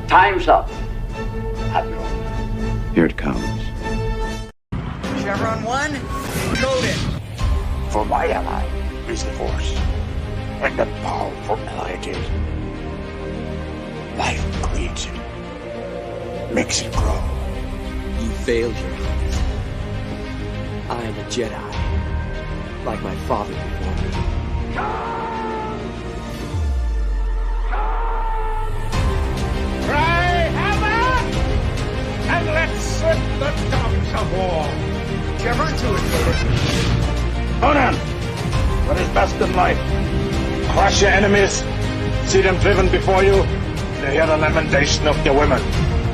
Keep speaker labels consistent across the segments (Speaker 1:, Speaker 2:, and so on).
Speaker 1: Time's up, Admiral.
Speaker 2: Here it comes.
Speaker 3: Chevron 1, encoded.
Speaker 4: For my ally is the Force, and the powerful ally it is. Life creates it, makes it grow.
Speaker 5: You failed your hunt. I am a Jedi, like my father before me.
Speaker 4: Cry havoc, and let's set the dogs of war.
Speaker 3: Chevron 2 encoded.
Speaker 4: Conan, what is best in life? Crush your enemies, see them driven before you, to hear the lamentation of your women.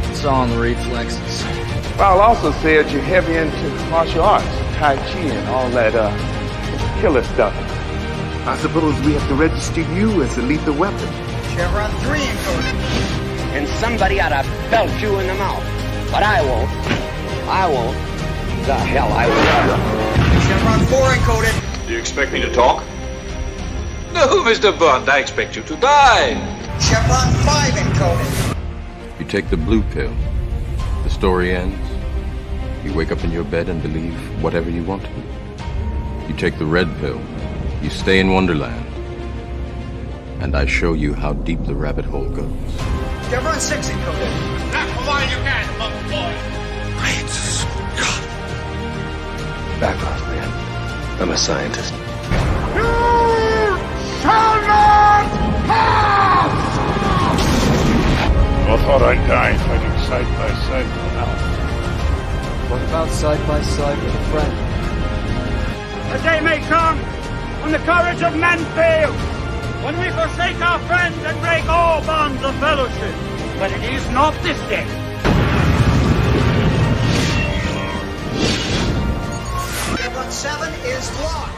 Speaker 5: It's all in the reflexes.
Speaker 6: I'll also say that you're heavy into martial arts, Tai Chi and all that killer stuff.
Speaker 7: I suppose we have to register you as a lethal weapon.
Speaker 3: Chevron 3 encoded.
Speaker 1: And somebody ought to belt you in the mouth. But I won't. I won't. The hell I will.
Speaker 3: Chevron 4 encoded.
Speaker 8: Do you expect me to talk? No, Mr. Bond, I expect you to die.
Speaker 3: Chevron 5 encoded.
Speaker 9: You take the blue pill. The story ends. You wake up in your bed and believe whatever you want to. You take the red pill. You stay in Wonderland. And I show you how deep the rabbit hole goes.
Speaker 3: Chevron 6 encoded.
Speaker 4: That's why you can't, little boy.
Speaker 2: Back off, man. I'm a scientist.
Speaker 4: You shall not pass! I thought I'd die fighting side by side with an elf.
Speaker 5: What about side by side with a friend?
Speaker 4: A day may come when the courage of men fails, when we forsake our friends and break all bonds of fellowship. But it is not this day.
Speaker 3: Chevron 7 is locked.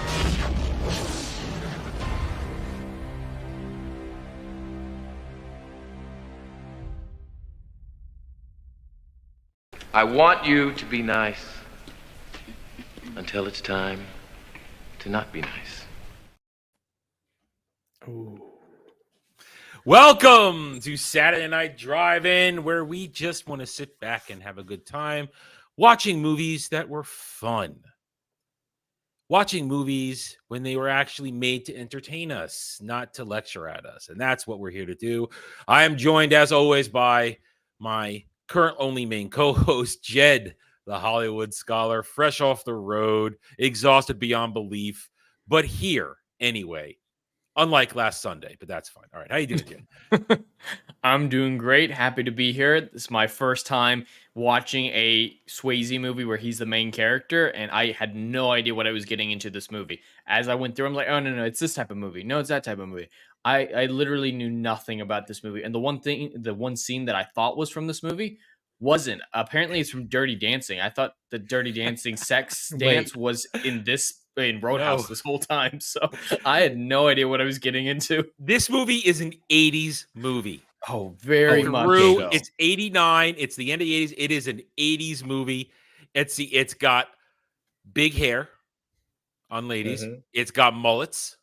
Speaker 10: I want you to be nice until it's time to not be nice.
Speaker 11: Ooh. Welcome to Saturday Night Drive-In, where we just want to sit back and have a good time watching movies that were fun. Watching movies when they were actually made to entertain us, not to lecture at us. And that's what we're here to do. I am joined, as always, by my current only main co-host, Jed, the Hollywood scholar, fresh off the road, exhausted beyond belief, but here anyway. Unlike last Sunday, but that's fine. All right, how you doing, Jed?
Speaker 12: I'm doing great. Happy to be here. This is my first time watching a Swayze movie where he's the main character, and I had no idea what I was getting into this movie. As I went through, I'm like, oh, no, it's this type of movie. No, it's that type of movie. I literally knew nothing about this movie. And the one scene that I thought was from this movie wasn't. Apparently, it's from Dirty Dancing. I thought the Dirty Dancing sex dance was in Roadhouse this whole time. So I had no idea what I was getting into.
Speaker 11: This movie is an 80s movie.
Speaker 12: Oh, very much so.
Speaker 11: It's 89. It's the end of the 80s. It is an 80s movie. It's got big hair on ladies. Mm-hmm. It's got mullets.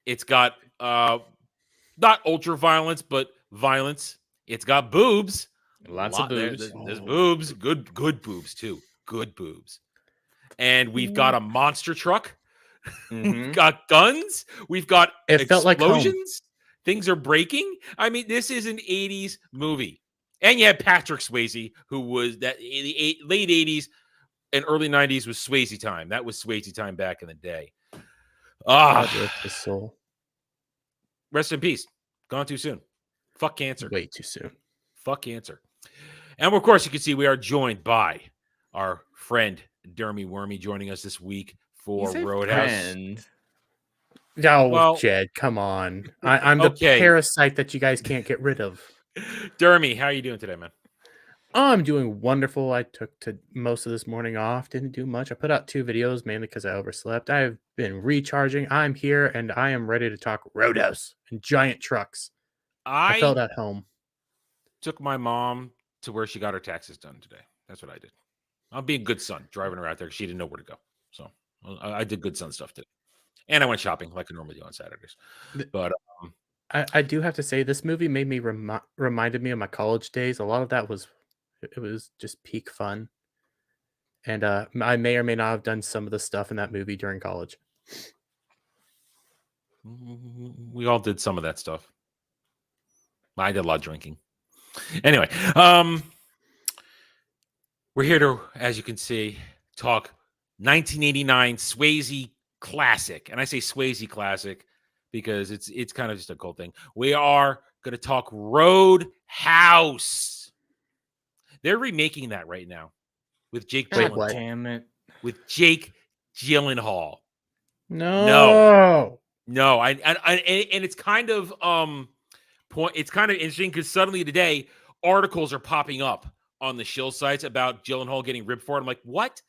Speaker 11: It's got not ultra violence, but violence. It's got boobs.
Speaker 12: Lots of boobs.
Speaker 11: There's boobs. Good boobs too. Good boobs. And we've got a monster truck. Mm-hmm. We've got guns. We've got explosions. Things are breaking. I mean, this is an 80s movie. And you had Patrick Swayze, who was that in the late 80s and early 90s was Swayze time. That was Swayze time back in the day.
Speaker 13: His soul.
Speaker 11: Rest in peace. Gone too soon. Fuck cancer.
Speaker 13: Way too soon.
Speaker 11: Fuck cancer. And of course, you can see we are joined by our friend Dermy Wormy joining us this week for Roadhouse.
Speaker 13: Friend. No, well, Jed, come on. I'm the parasite that you guys can't get rid of.
Speaker 11: Dermy, how are you doing today, man?
Speaker 13: I'm doing wonderful. I took most of this morning off. Didn't do much. I put out 2 videos, mainly because I overslept. I've been recharging. I'm here, and I am ready to talk Roadhouse and giant trucks. I felt at home.
Speaker 11: Took my mom to where she got her taxes done today. That's what I did. I'm being a good son, driving her out there. She didn't know where to go. So I did good son stuff today. And I went shopping like I normally do on Saturdays. But
Speaker 13: I do have to say this movie made me reminded me of my college days. A lot of that was it was just peak fun, and I may or may not have done some of the stuff in that movie during college.
Speaker 11: We all did some of that stuff. I did a lot of drinking. Anyway, we're here to, as you can see, talk 1989 Swayze classic, and I say Swayze classic because it's kind of just a cool thing. We are going to talk Roadhouse. They're remaking that right now with Jake Gyllenhaal.
Speaker 12: Damn it.
Speaker 11: With Jake Gyllenhaal.
Speaker 13: No.
Speaker 11: And it's kind of it's kind of interesting because suddenly today articles are popping up on the shill sites about Gyllenhaal getting ripped for it. I'm like, what?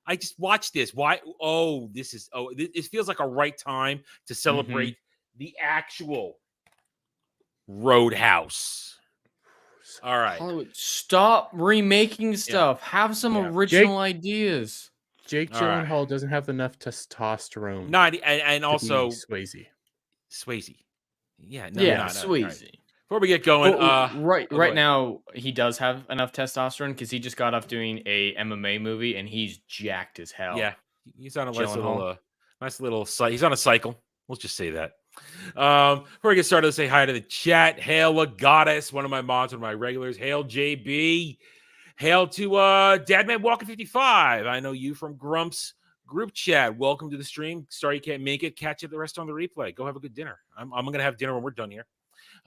Speaker 11: I just watched this. Why? It feels like a right time to celebrate the actual Roadhouse. All right.
Speaker 12: Hollywood, stop remaking stuff. Have some original ideas.
Speaker 13: Jake Gyllenhaal doesn't have enough testosterone.
Speaker 11: And also
Speaker 13: Swayze.
Speaker 11: Yeah.
Speaker 12: Swayze.
Speaker 11: Right. Before we get going,
Speaker 12: right now he does have enough testosterone because he just got off doing a MMA movie and he's jacked as hell.
Speaker 11: Yeah, he's on a nice little he's on a cycle. Let's just say that. Before we get started, let's say hi to the chat. Hail a goddess, one of my mods, one of my regulars. Hail JB. Hail to Dadman Walker 55. I know you from Grump's group chat. Welcome to the stream. Sorry you can't make it. Catch you the rest on the replay. Go have a good dinner. I'm gonna have dinner when we're done here.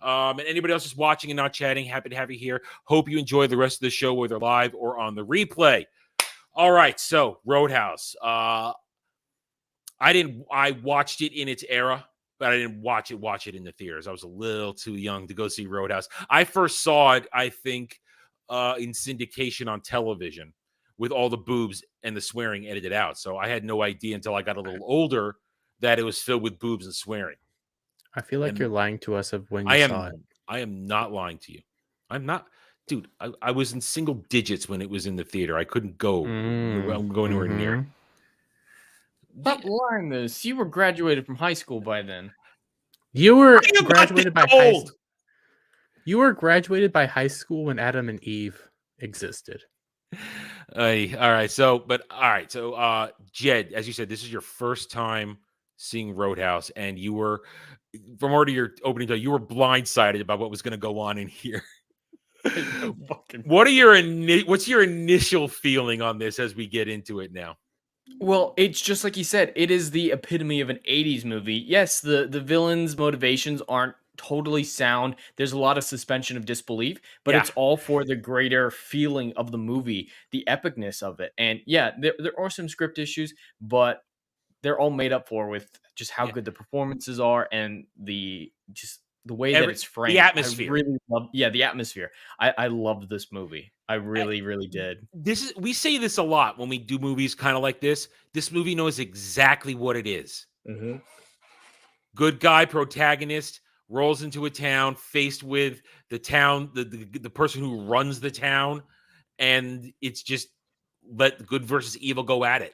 Speaker 11: And anybody else just watching and not chatting, happy to have you here. Hope you enjoy the rest of the show, whether live or on the replay. All right, so Roadhouse. I watched it in its era, but I didn't watch it in the theaters. I was a little too young to go see Roadhouse. I first saw it, I think, in syndication on television with all the boobs and the swearing edited out. So I had no idea until I got a little older that it was filled with boobs and swearing.
Speaker 13: I feel like you're lying to us of when you saw it.
Speaker 11: I am not lying to you. I'm not. Dude, I was in single digits when it was in the theater. I couldn't go. I'm going anywhere near.
Speaker 12: Stop lying this. You were graduated from high school by then.
Speaker 13: You were graduated by high school. You were graduated by high school when Adam and Eve existed.
Speaker 11: All right. So Jed, as you said, this is your first time seeing Roadhouse, and you were, from already your opening time, you were blindsided about what was going to go on in here. What's your initial feeling on this as we get into it now?
Speaker 12: Well, it's just like you said, it is the epitome of an 80s movie. Yes, the villain's motivations aren't totally sound. There's a lot of suspension of disbelief, but it's all for the greater feeling of the movie, the epicness of it. And yeah, there are some script issues, but they're all made up for with just how good the performances are and the way that it's framed.
Speaker 11: The atmosphere.
Speaker 12: I really love, the atmosphere. I loved this movie. I really, really did.
Speaker 11: We say this a lot when we do movies kind of like this. This movie knows exactly what it is.
Speaker 12: Mm-hmm.
Speaker 11: Good guy protagonist rolls into a town faced with the town, the person who runs the town, and it's just let good versus evil go at it.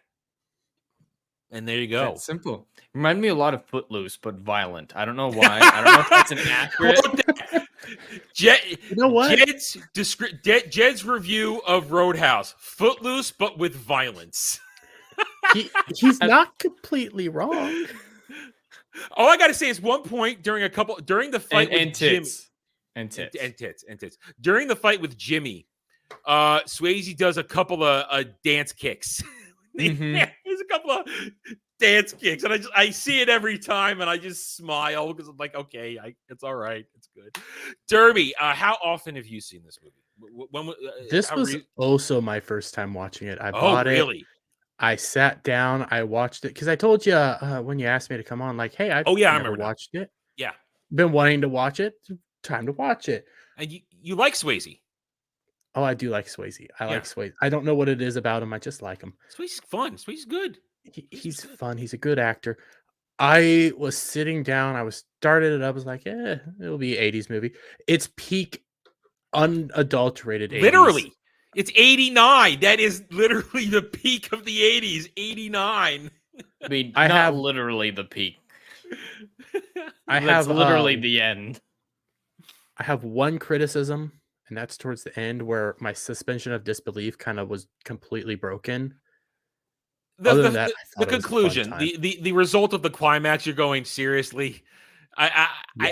Speaker 11: And there you go.
Speaker 12: That's simple. Remind me a lot of Footloose, but violent. I don't know why. I don't know if that's an accurate.
Speaker 11: You know what? Jed's review of Roadhouse: Footloose, but with violence.
Speaker 13: He's not completely wrong.
Speaker 11: All I gotta say is one point during the fight with Jimmy
Speaker 12: and tits.
Speaker 11: During the fight with Jimmy, Swayze does a couple of dance kicks. There's a couple of dance kicks, and I see it every time, and I just smile because I'm like, okay, it's all right, it's good. Derby, how often have you seen this movie?
Speaker 13: This was also my first time watching it. I bought it.
Speaker 11: Really?
Speaker 13: I sat down, I watched it because I told you when you asked me to come on, like, hey, I never watched it.
Speaker 11: Yeah,
Speaker 13: been wanting to watch it. Time to watch it.
Speaker 11: And you like Swayze?
Speaker 13: Oh, I do like Swayze. I like Swayze. I don't know what it is about him. I just like him.
Speaker 11: Swayze's fun. Swayze's good.
Speaker 13: He's fun. He's a good actor. I was sitting down. I started it up. I was like, it'll be 80s movie. It's peak unadulterated 80s.
Speaker 11: Literally. It's 89. That is literally the peak of the 80s. 89.
Speaker 12: I mean, not literally the peak.
Speaker 13: That's
Speaker 12: literally the end.
Speaker 13: I have one criticism, and that's towards the end where my suspension of disbelief kind of was completely broken. Other than that, I
Speaker 11: The
Speaker 13: thought it was a fun
Speaker 11: conclusion,
Speaker 13: time.
Speaker 11: the result of the climax, you're going, seriously?
Speaker 13: Yeah.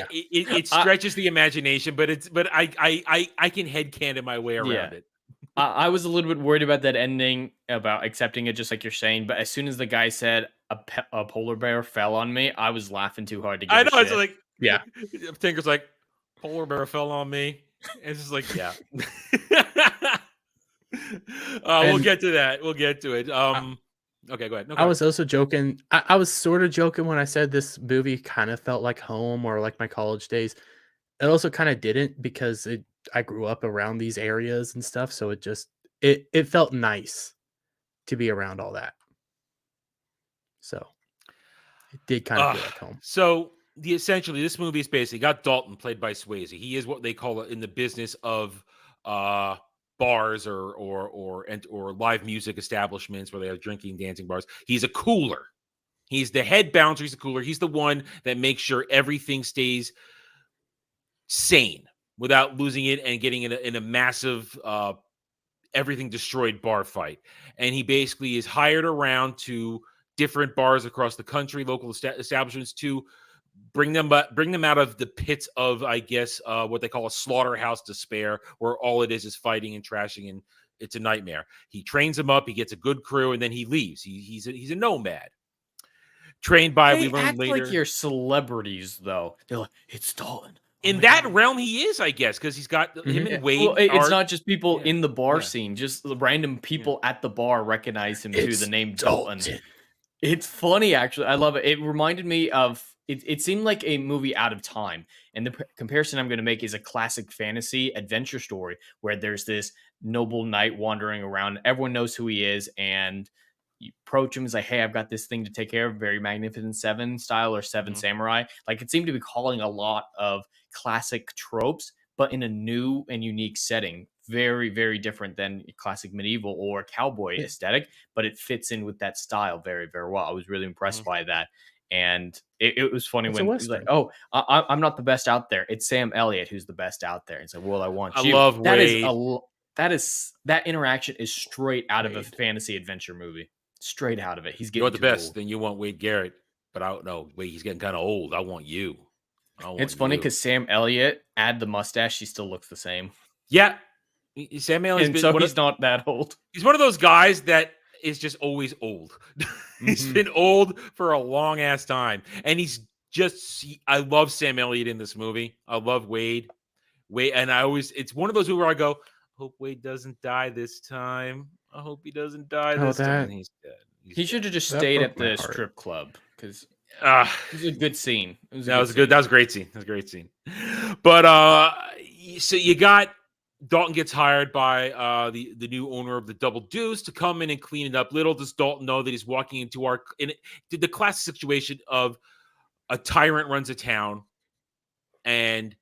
Speaker 11: It stretches the imagination, but I can headcanon my way around it.
Speaker 12: I was a little bit worried about that ending, about accepting it, just like you're saying. But as soon as the guy said a polar bear fell on me, I was laughing too hard to give
Speaker 11: I
Speaker 12: a
Speaker 11: know, it's
Speaker 12: shit.
Speaker 11: like,
Speaker 13: Yeah.
Speaker 11: Tinker's like, polar bear fell on me. It's just like, yeah. We'll
Speaker 13: And-
Speaker 11: get to that. We'll get to it. Okay, go ahead. No, go
Speaker 13: I
Speaker 11: ahead.
Speaker 13: was also joking. I was sort of joking when I said this movie kind of felt like home or like my college days. It also kind of didn't because I grew up around these areas and stuff, so it felt nice to be around all that. So it did kind of feel like home.
Speaker 11: So essentially, this movie is basically got Dalton played by Swayze. He is what they call it in the business of bars or live music establishments where they have drinking, dancing bars. He's a cooler. He's the head bouncer. He's a cooler. He's the one that makes sure everything stays sane without losing it and getting in a massive everything destroyed bar fight. And he basically is hired around to different bars across the country, local establishments, to bring them out of the pits of, I guess, what they call a slaughterhouse despair, where all it is fighting and trashing, and it's a nightmare. He trains them up, he gets a good crew, and then he leaves. He's a nomad. Trained by, we learn
Speaker 12: act
Speaker 11: later,
Speaker 12: like you're celebrities, though. They're like, it's Dalton.
Speaker 11: In that realm, he is, I guess, because he's got him and Wade.
Speaker 12: Well, it's not just people in the bar scene; just the random people at the bar recognize him too. The name Dalton. It's funny, actually. I love it. It reminded me of. It seemed like a movie out of time, and the comparison I'm going to make is a classic fantasy adventure story where there's this noble knight wandering around. Everyone knows who he is, and you approach him, is like, hey, I've got this thing to take care of, very Magnificent Seven style or 7 Samurai. Like, it seemed to be calling a lot of classic tropes, but in a new and unique setting. Very, very different than classic medieval or cowboy aesthetic, but it fits in with that style very, very well. I was really impressed by that. And it was funny when he's like, oh, I'm not the best out there. It's Sam Elliott who's the best out there. It's like, well, I want you.
Speaker 11: I love
Speaker 12: Wade. That interaction is straight out of a fantasy adventure movie. Straight out of it. He's getting
Speaker 11: you want the best,
Speaker 12: old.
Speaker 11: then you want Wade Garrett. But I don't know. Wait, he's getting kind of old. I want you.
Speaker 12: It's funny because Sam Elliott, add the mustache, he still looks the same.
Speaker 11: Yeah. Sam Elliott's
Speaker 12: and so he's not that old.
Speaker 11: He's one of those guys that is just always old. He's been old for a long ass time. And I love Sam Elliott in this movie. I love Wade. And it's one of those movies where I go, hope Wade doesn't die this time. I hope he doesn't die this time. And he's dead.
Speaker 12: He should have just stayed at the strip club because it was a good scene.
Speaker 11: That was a great scene. That was a great scene. But so you got Dalton gets hired by the new owner of the Double Deuce to come in and clean it up. Little does Dalton know that he's walking into the classic situation of a tyrant runs a town, and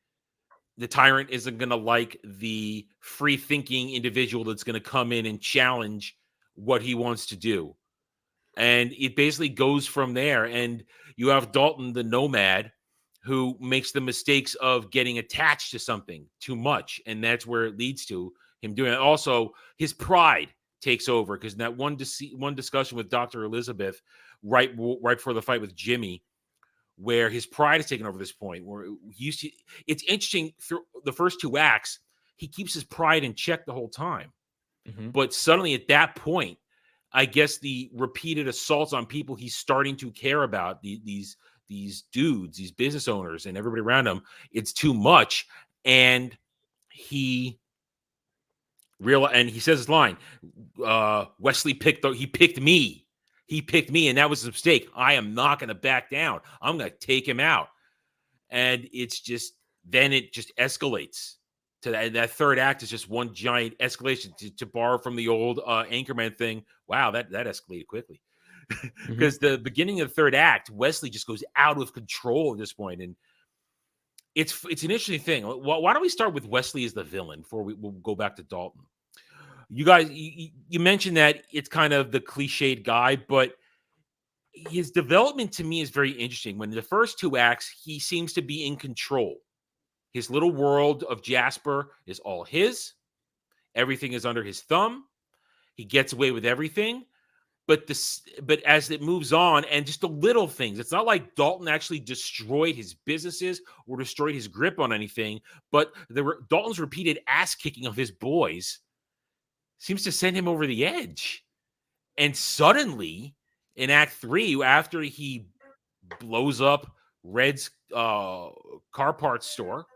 Speaker 11: the tyrant isn't going to like the free-thinking individual that's going to come in and challenge what he wants to do. And it basically goes from there. And you have Dalton, the nomad, who makes the mistakes of getting attached to something too much. And that's where it leads to him doing it. Also, his pride takes over because in that one discussion with Dr. Elizabeth right before the fight with Jimmy, where his pride is taken over this point, where it's interesting through the first 2 acts, he keeps his pride in check the whole time. But suddenly at that point, I guess the repeated assaults on people he's starting to care about, these dudes, these business owners and everybody around him, it's too much. And he says his line, Wesley picked me. He picked me, and that was a mistake. I am not going to back down. I'm going to take him out. And then it just escalates to that third act is just one giant escalation to borrow from the old Anchorman thing. Wow, that escalated quickly. Because the beginning of the third act, Wesley just goes out of control at this point. And it's an interesting thing. Why don't we start with Wesley as the villain before we'll go back to Dalton? You guys, you mentioned that it's kind of the cliched guy, but his development to me is very interesting. When in the first 2 acts, he seems to be in control. His little world of Jasper is all his. Everything is under his thumb. He gets away with everything. But as it moves on, and just the little things, it's not like Dalton actually destroyed his businesses or destroyed his grip on anything. But Dalton's repeated ass kicking of his boys seems to send him over the edge. And suddenly, in Act 3, after he blows up Red's car parts store,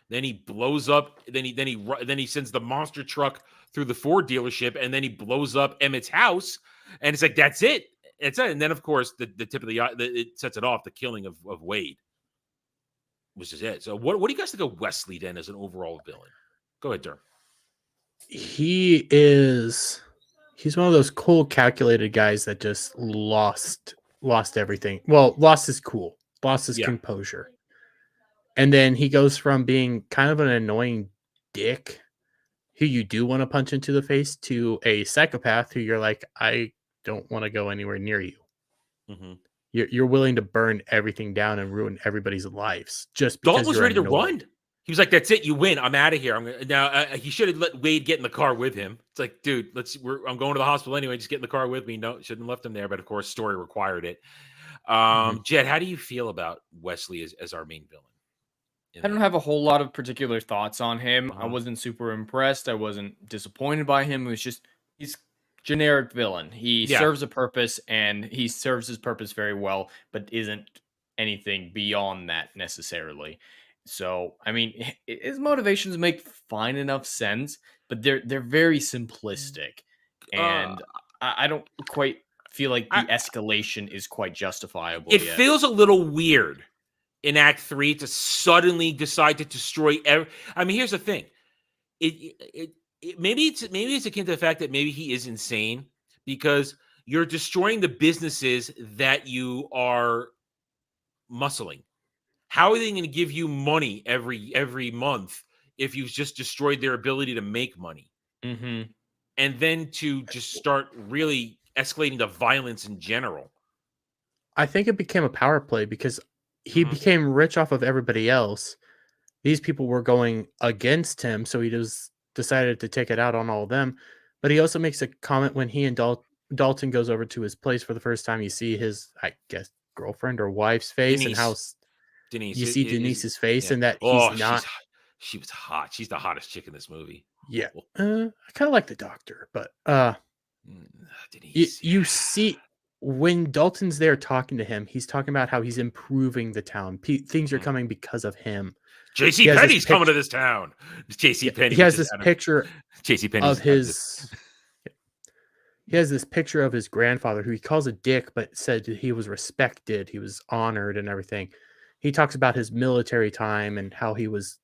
Speaker 11: then he blows up. Then he sends the monster truck through the Ford dealership, and then he blows up Emmett's house. And it's like, that's it. It's it. And then, of course, the tip of it sets it off, the killing of Wade, which is it. So what do you guys think of Wesley then as an overall villain? Go ahead, Durham.
Speaker 13: He's one of those cool, calculated guys that just lost everything. Well, lost his cool, lost his composure. And then he goes from being kind of an annoying dick who you do want to punch into the face to a psychopath who you're like, I don't want to go anywhere near you.
Speaker 11: Mm-hmm.
Speaker 13: You're willing to burn everything down and ruin everybody's lives just because
Speaker 11: Dalton was ready to run. He was like, "That's it, you win. I'm out of here." He should have let Wade get in the car with him. It's like, dude, I'm going to the hospital anyway. Just get in the car with me. No, shouldn't have left him there. But of course, story required it. Jed, how do you feel about Wesley as our main villain?
Speaker 12: I don't have a whole lot of particular thoughts on him. I wasn't super impressed. I wasn't disappointed by him. It was just, he's generic villain. He serves a purpose, and he serves his purpose very well, but isn't anything beyond that necessarily. So, I mean, his motivations make fine enough sense, but they're very simplistic, and I don't quite feel like the escalation is quite justifiable.
Speaker 11: It feels a little weird in Act 3 to suddenly decide to destroy I mean, here's the thing. Maybe it's akin to the fact that maybe he is insane, because you're destroying the businesses that you are muscling. How are they going to give you money every month if you've just destroyed their ability to make money?
Speaker 12: Mm-hmm.
Speaker 11: And then to just start really escalating to violence in general.
Speaker 13: I think it became a power play because he became rich off of everybody else. These people were going against him, so he just decided to take it out on all of them. But he also makes a comment when he and Dalton goes over to his place for the first time. You see his, I guess, girlfriend or wife's face,
Speaker 11: Denise.
Speaker 13: and how
Speaker 11: Denise.
Speaker 13: You see Denise's face, and that he's not.
Speaker 11: She was hot. She's the hottest chick in this movie.
Speaker 13: Yeah, I kind of like the doctor, but
Speaker 11: Denise.
Speaker 13: You see. When Dalton's there talking to him, he's talking about how he's improving the town. Things are coming because of him.
Speaker 11: J.C. Penney's coming to this town. J.C. Penney.
Speaker 13: He has this picture
Speaker 11: J.C. Penney
Speaker 13: of his. He has this picture of his grandfather, who he calls a dick, but said he was respected, he was honored, and everything. He talks about his military time and how he was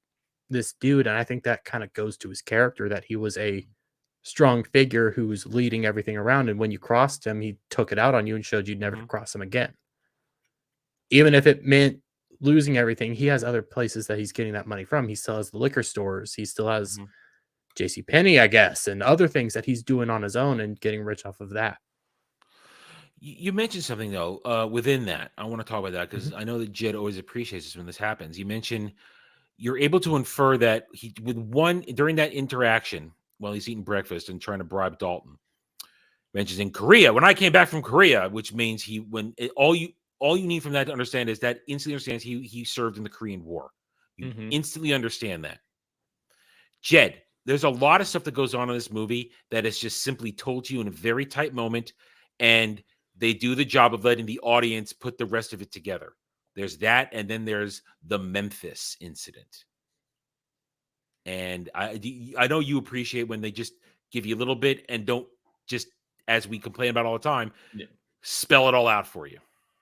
Speaker 13: this dude, and I think that kind of goes to his character, that he was a strong figure who was leading everything around, and when you crossed him, he took it out on you and showed you never to cross him again. Even if it meant losing everything, he has other places that he's getting that money from. He still has the liquor stores, he still has J.C. Penney, I guess, and other things that he's doing on his own and getting rich off of that.
Speaker 11: You mentioned something though within that. I want to talk about that because I know that Jed always appreciates this when this happens. You mentioned you're able to infer that during that interaction while he's eating breakfast and trying to bribe Dalton, mentions in Korea, when I came back from Korea, which means all you need from that to understand is that instantly understands he served in the Korean War. You instantly understand that. Jed, there's a lot of stuff that goes on in this movie that is just simply told to you in a very tight moment, and they do the job of letting the audience put the rest of it together. There's that, and then there's the Memphis incident. And I know you appreciate when they just give you a little bit and don't just, as we complain about all the time, spell it all out for you.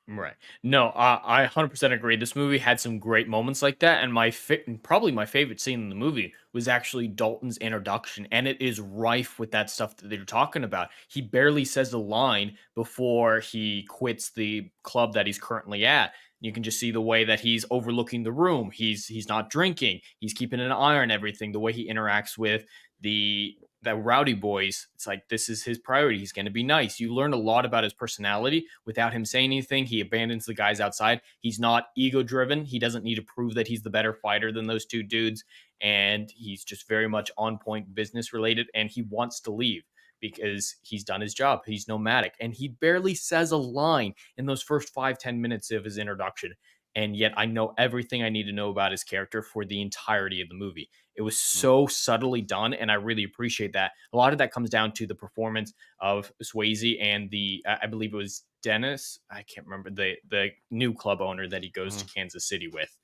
Speaker 12: Right. No, I 100% agree. This movie had some great moments like that, and probably my favorite scene in the movie was actually Dalton's introduction, and it is rife with that stuff that they're talking about. He barely says a line before he quits the club that he's currently at. You can just see the way that he's overlooking the room. He's not drinking. He's keeping an eye on everything. The way he interacts with the the rowdy boys, it's like this is his priority. He's going to be nice. You learn a lot about his personality without him saying anything. He abandons the guys outside. He's not ego driven. He doesn't need to prove that he's the better fighter than those two dudes. And he's just very much on point business related. And he wants to leave because he's done his job. He's nomadic. And he barely says a line in those first 5-10 minutes of his introduction. And yet I know everything I need to know about his character for the entirety of the movie. It was so subtly done, and I really appreciate that. A lot of that comes down to the performance of Swayze and the, I believe it was Dennis, I can't remember, the new club owner that he goes to Kansas City with.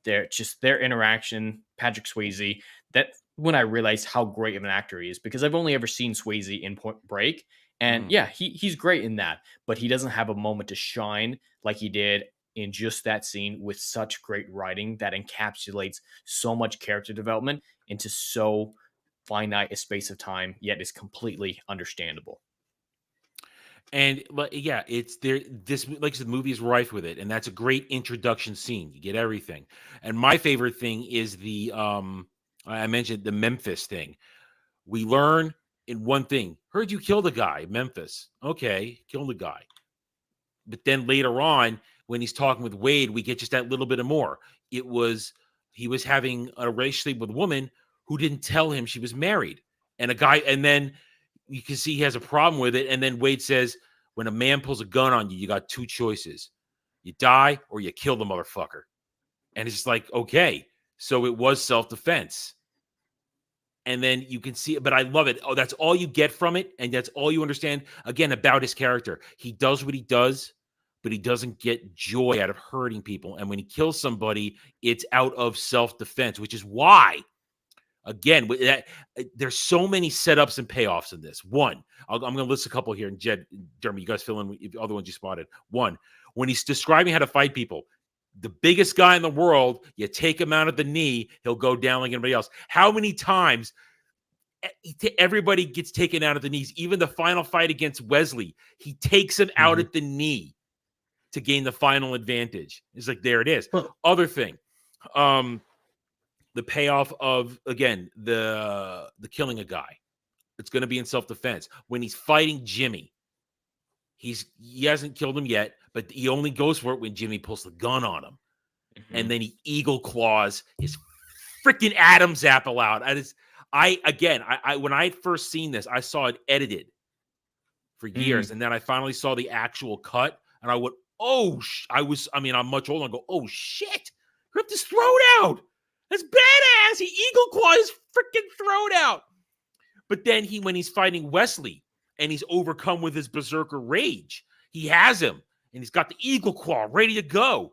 Speaker 12: Their interaction, Patrick Swayze, that when I realized how great of an actor he is, because I've only ever seen Swayze in Point Break, and yeah, he's great in that, but he doesn't have a moment to shine like he did in just that scene with such great writing that encapsulates so much character development into so finite a space of time, yet is completely understandable.
Speaker 11: And yeah, it's there. This, like I said, the movie is rife with it, and that's a great introduction scene. You get everything. And my favorite thing is the I mentioned the Memphis thing. We learn in one thing. Heard you killed a guy, Memphis. Okay, killed a guy. But then later on, when he's talking with Wade, we get just that little bit of more. He was having a relationship with a woman who didn't tell him she was married, and a guy, and then you can see he has a problem with it. And then Wade says, when a man pulls a gun on you, you got two choices: you die or you kill the motherfucker. And it's just like, okay, so it was self-defense. And then you can see it, but I love it. Oh, that's all you get from it, and that's all you understand again about his character. He does what he does, but he doesn't get joy out of hurting people. And when he kills somebody, it's out of self-defense, which is why, again, there's so many setups and payoffs in this. One, I'm going to list a couple here. And Jed, Jeremy, you guys fill in the other ones you spotted. One, when he's describing how to fight people, the biggest guy in the world, you take him out at the knee, he'll go down like anybody else. How many times everybody gets taken out at the knees? Even the final fight against Wesley, he takes him out at the knee to gain the final advantage. It's like, there it is. Other thing, the payoff of, again, the killing a guy. It's going to be in self-defense. When he's fighting Jimmy, he hasn't killed him yet, but he only goes for it when Jimmy pulls the gun on him. And then he eagle claws his freaking Adam's apple out. When I had first seen this, I saw it edited for years. And then I finally saw the actual cut, and I went, I'm much older. I go, oh shit, ripped his throat out. That's badass. He eagle clawed his freaking throat out. But then when he's fighting Wesley and he's overcome with his berserker rage, he has him and he's got the eagle claw ready to go.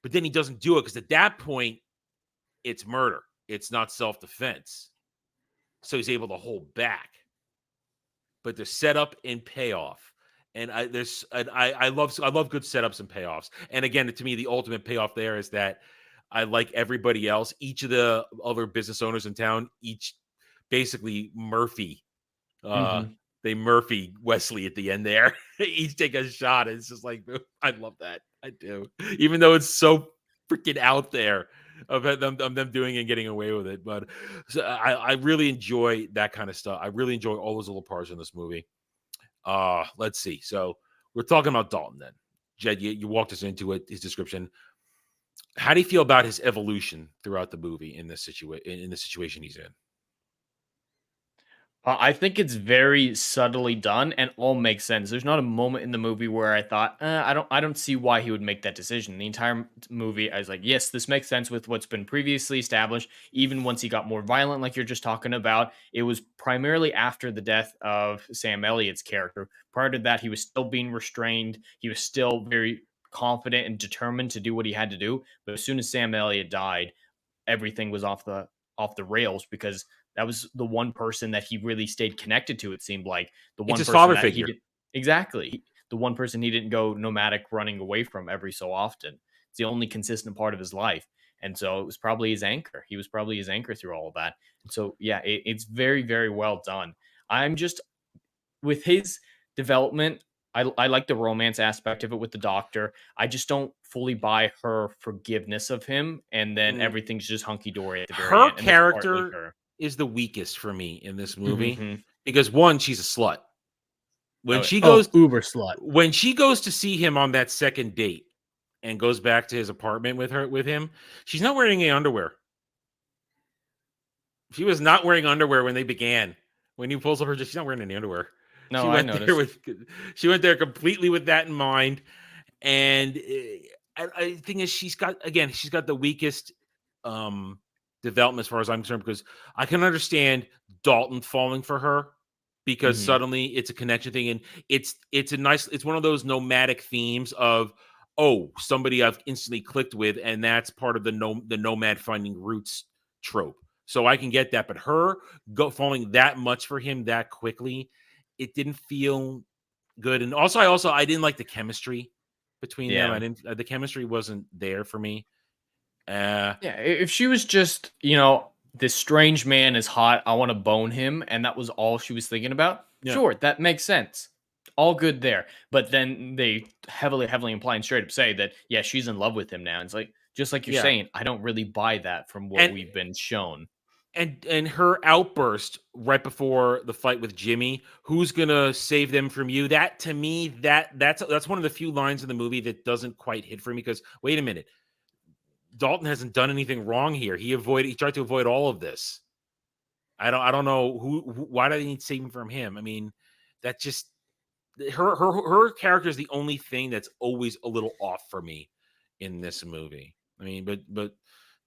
Speaker 11: But then he doesn't do it because at that point, it's murder. It's not self-defense. So he's able to hold back. But there's setup and payoff. And I love good setups and payoffs. And again, to me, the ultimate payoff there is that I, like everybody else, each of the other business owners in town, each basically Murphy, they Murphy Wesley at the end there. Each take a shot. It's just like, I love that. I do. Even though it's so freaking out there of them doing and getting away with it. But so I really enjoy that kind of stuff. I really enjoy all those little parts in this movie. Let's see. So we're talking about Dalton then. Jed, you walked us into it, his description. How do you feel about his evolution throughout the movie in this situation he's in?
Speaker 12: I think it's very subtly done and all makes sense. There's not a moment in the movie where I thought, I don't see why he would make that decision. The entire movie, I was like, yes, this makes sense with what's been previously established. Even once he got more violent, like you're just talking about, it was primarily after the death of Sam Elliott's character. Prior to that, he was still being restrained. He was still very confident and determined to do what he had to do. But as soon as Sam Elliott died, everything was off the rails because that was the one person that he really stayed connected to. It seemed like the one person
Speaker 11: father
Speaker 12: that
Speaker 11: figure.
Speaker 12: Exactly. The one person he didn't go nomadic running away from every so often. It's the only consistent part of his life. And so it was probably his anchor. He was probably his anchor through all of that. And so, yeah, it's very, very well done. I'm just, with his development, I like the romance aspect of it with the doctor. I just don't fully buy her forgiveness of him. And then everything's just hunky-dory at the very end.
Speaker 11: Her character is the weakest for me in this movie
Speaker 12: Mhm.
Speaker 11: because one, she's a slut. When
Speaker 12: Oh,
Speaker 11: she goes
Speaker 13: uber slut.
Speaker 11: when she goes to see him on that second date and goes back to his apartment with him, she's not wearing any underwear. She was not wearing underwear when they began. When he pulls up her, she's not wearing any underwear.
Speaker 12: No,
Speaker 11: She
Speaker 12: I
Speaker 11: went there
Speaker 12: noticed.
Speaker 11: she went there completely with that in mind. And I think is she's got the weakest development as far as I'm concerned because I can understand Dalton falling for her because
Speaker 12: Mhm.
Speaker 11: suddenly it's a connection thing and it's one of those nomadic themes of somebody I've instantly clicked with and that's part of the nomad finding roots trope. So I can get that, but her falling that much for him that quickly, it didn't feel good. And also I didn't like the chemistry between them.
Speaker 12: Yeah.
Speaker 11: I didn't the chemistry wasn't there for me.
Speaker 12: Yeah, if she was just, this strange man is hot, I want to bone him, and that was all she was thinking about,
Speaker 11: Yeah.
Speaker 12: sure, that makes sense. All good there. But then they heavily imply and straight up say that, yeah, she's in love with him now. It's like, just like you're
Speaker 11: Yeah.
Speaker 12: saying, I don't really buy that from what
Speaker 11: And-
Speaker 12: we've been shown.
Speaker 11: And her outburst right before the fight with Jimmy, who's gonna save them from you? That to me, that's one of the few lines in the movie that doesn't quite hit for me because wait a minute, Dalton hasn't done anything wrong here. He tried to avoid all of this. I don't know why do they need saving from him? I mean, that just her character is the only thing that's always a little off for me in this movie. I mean, but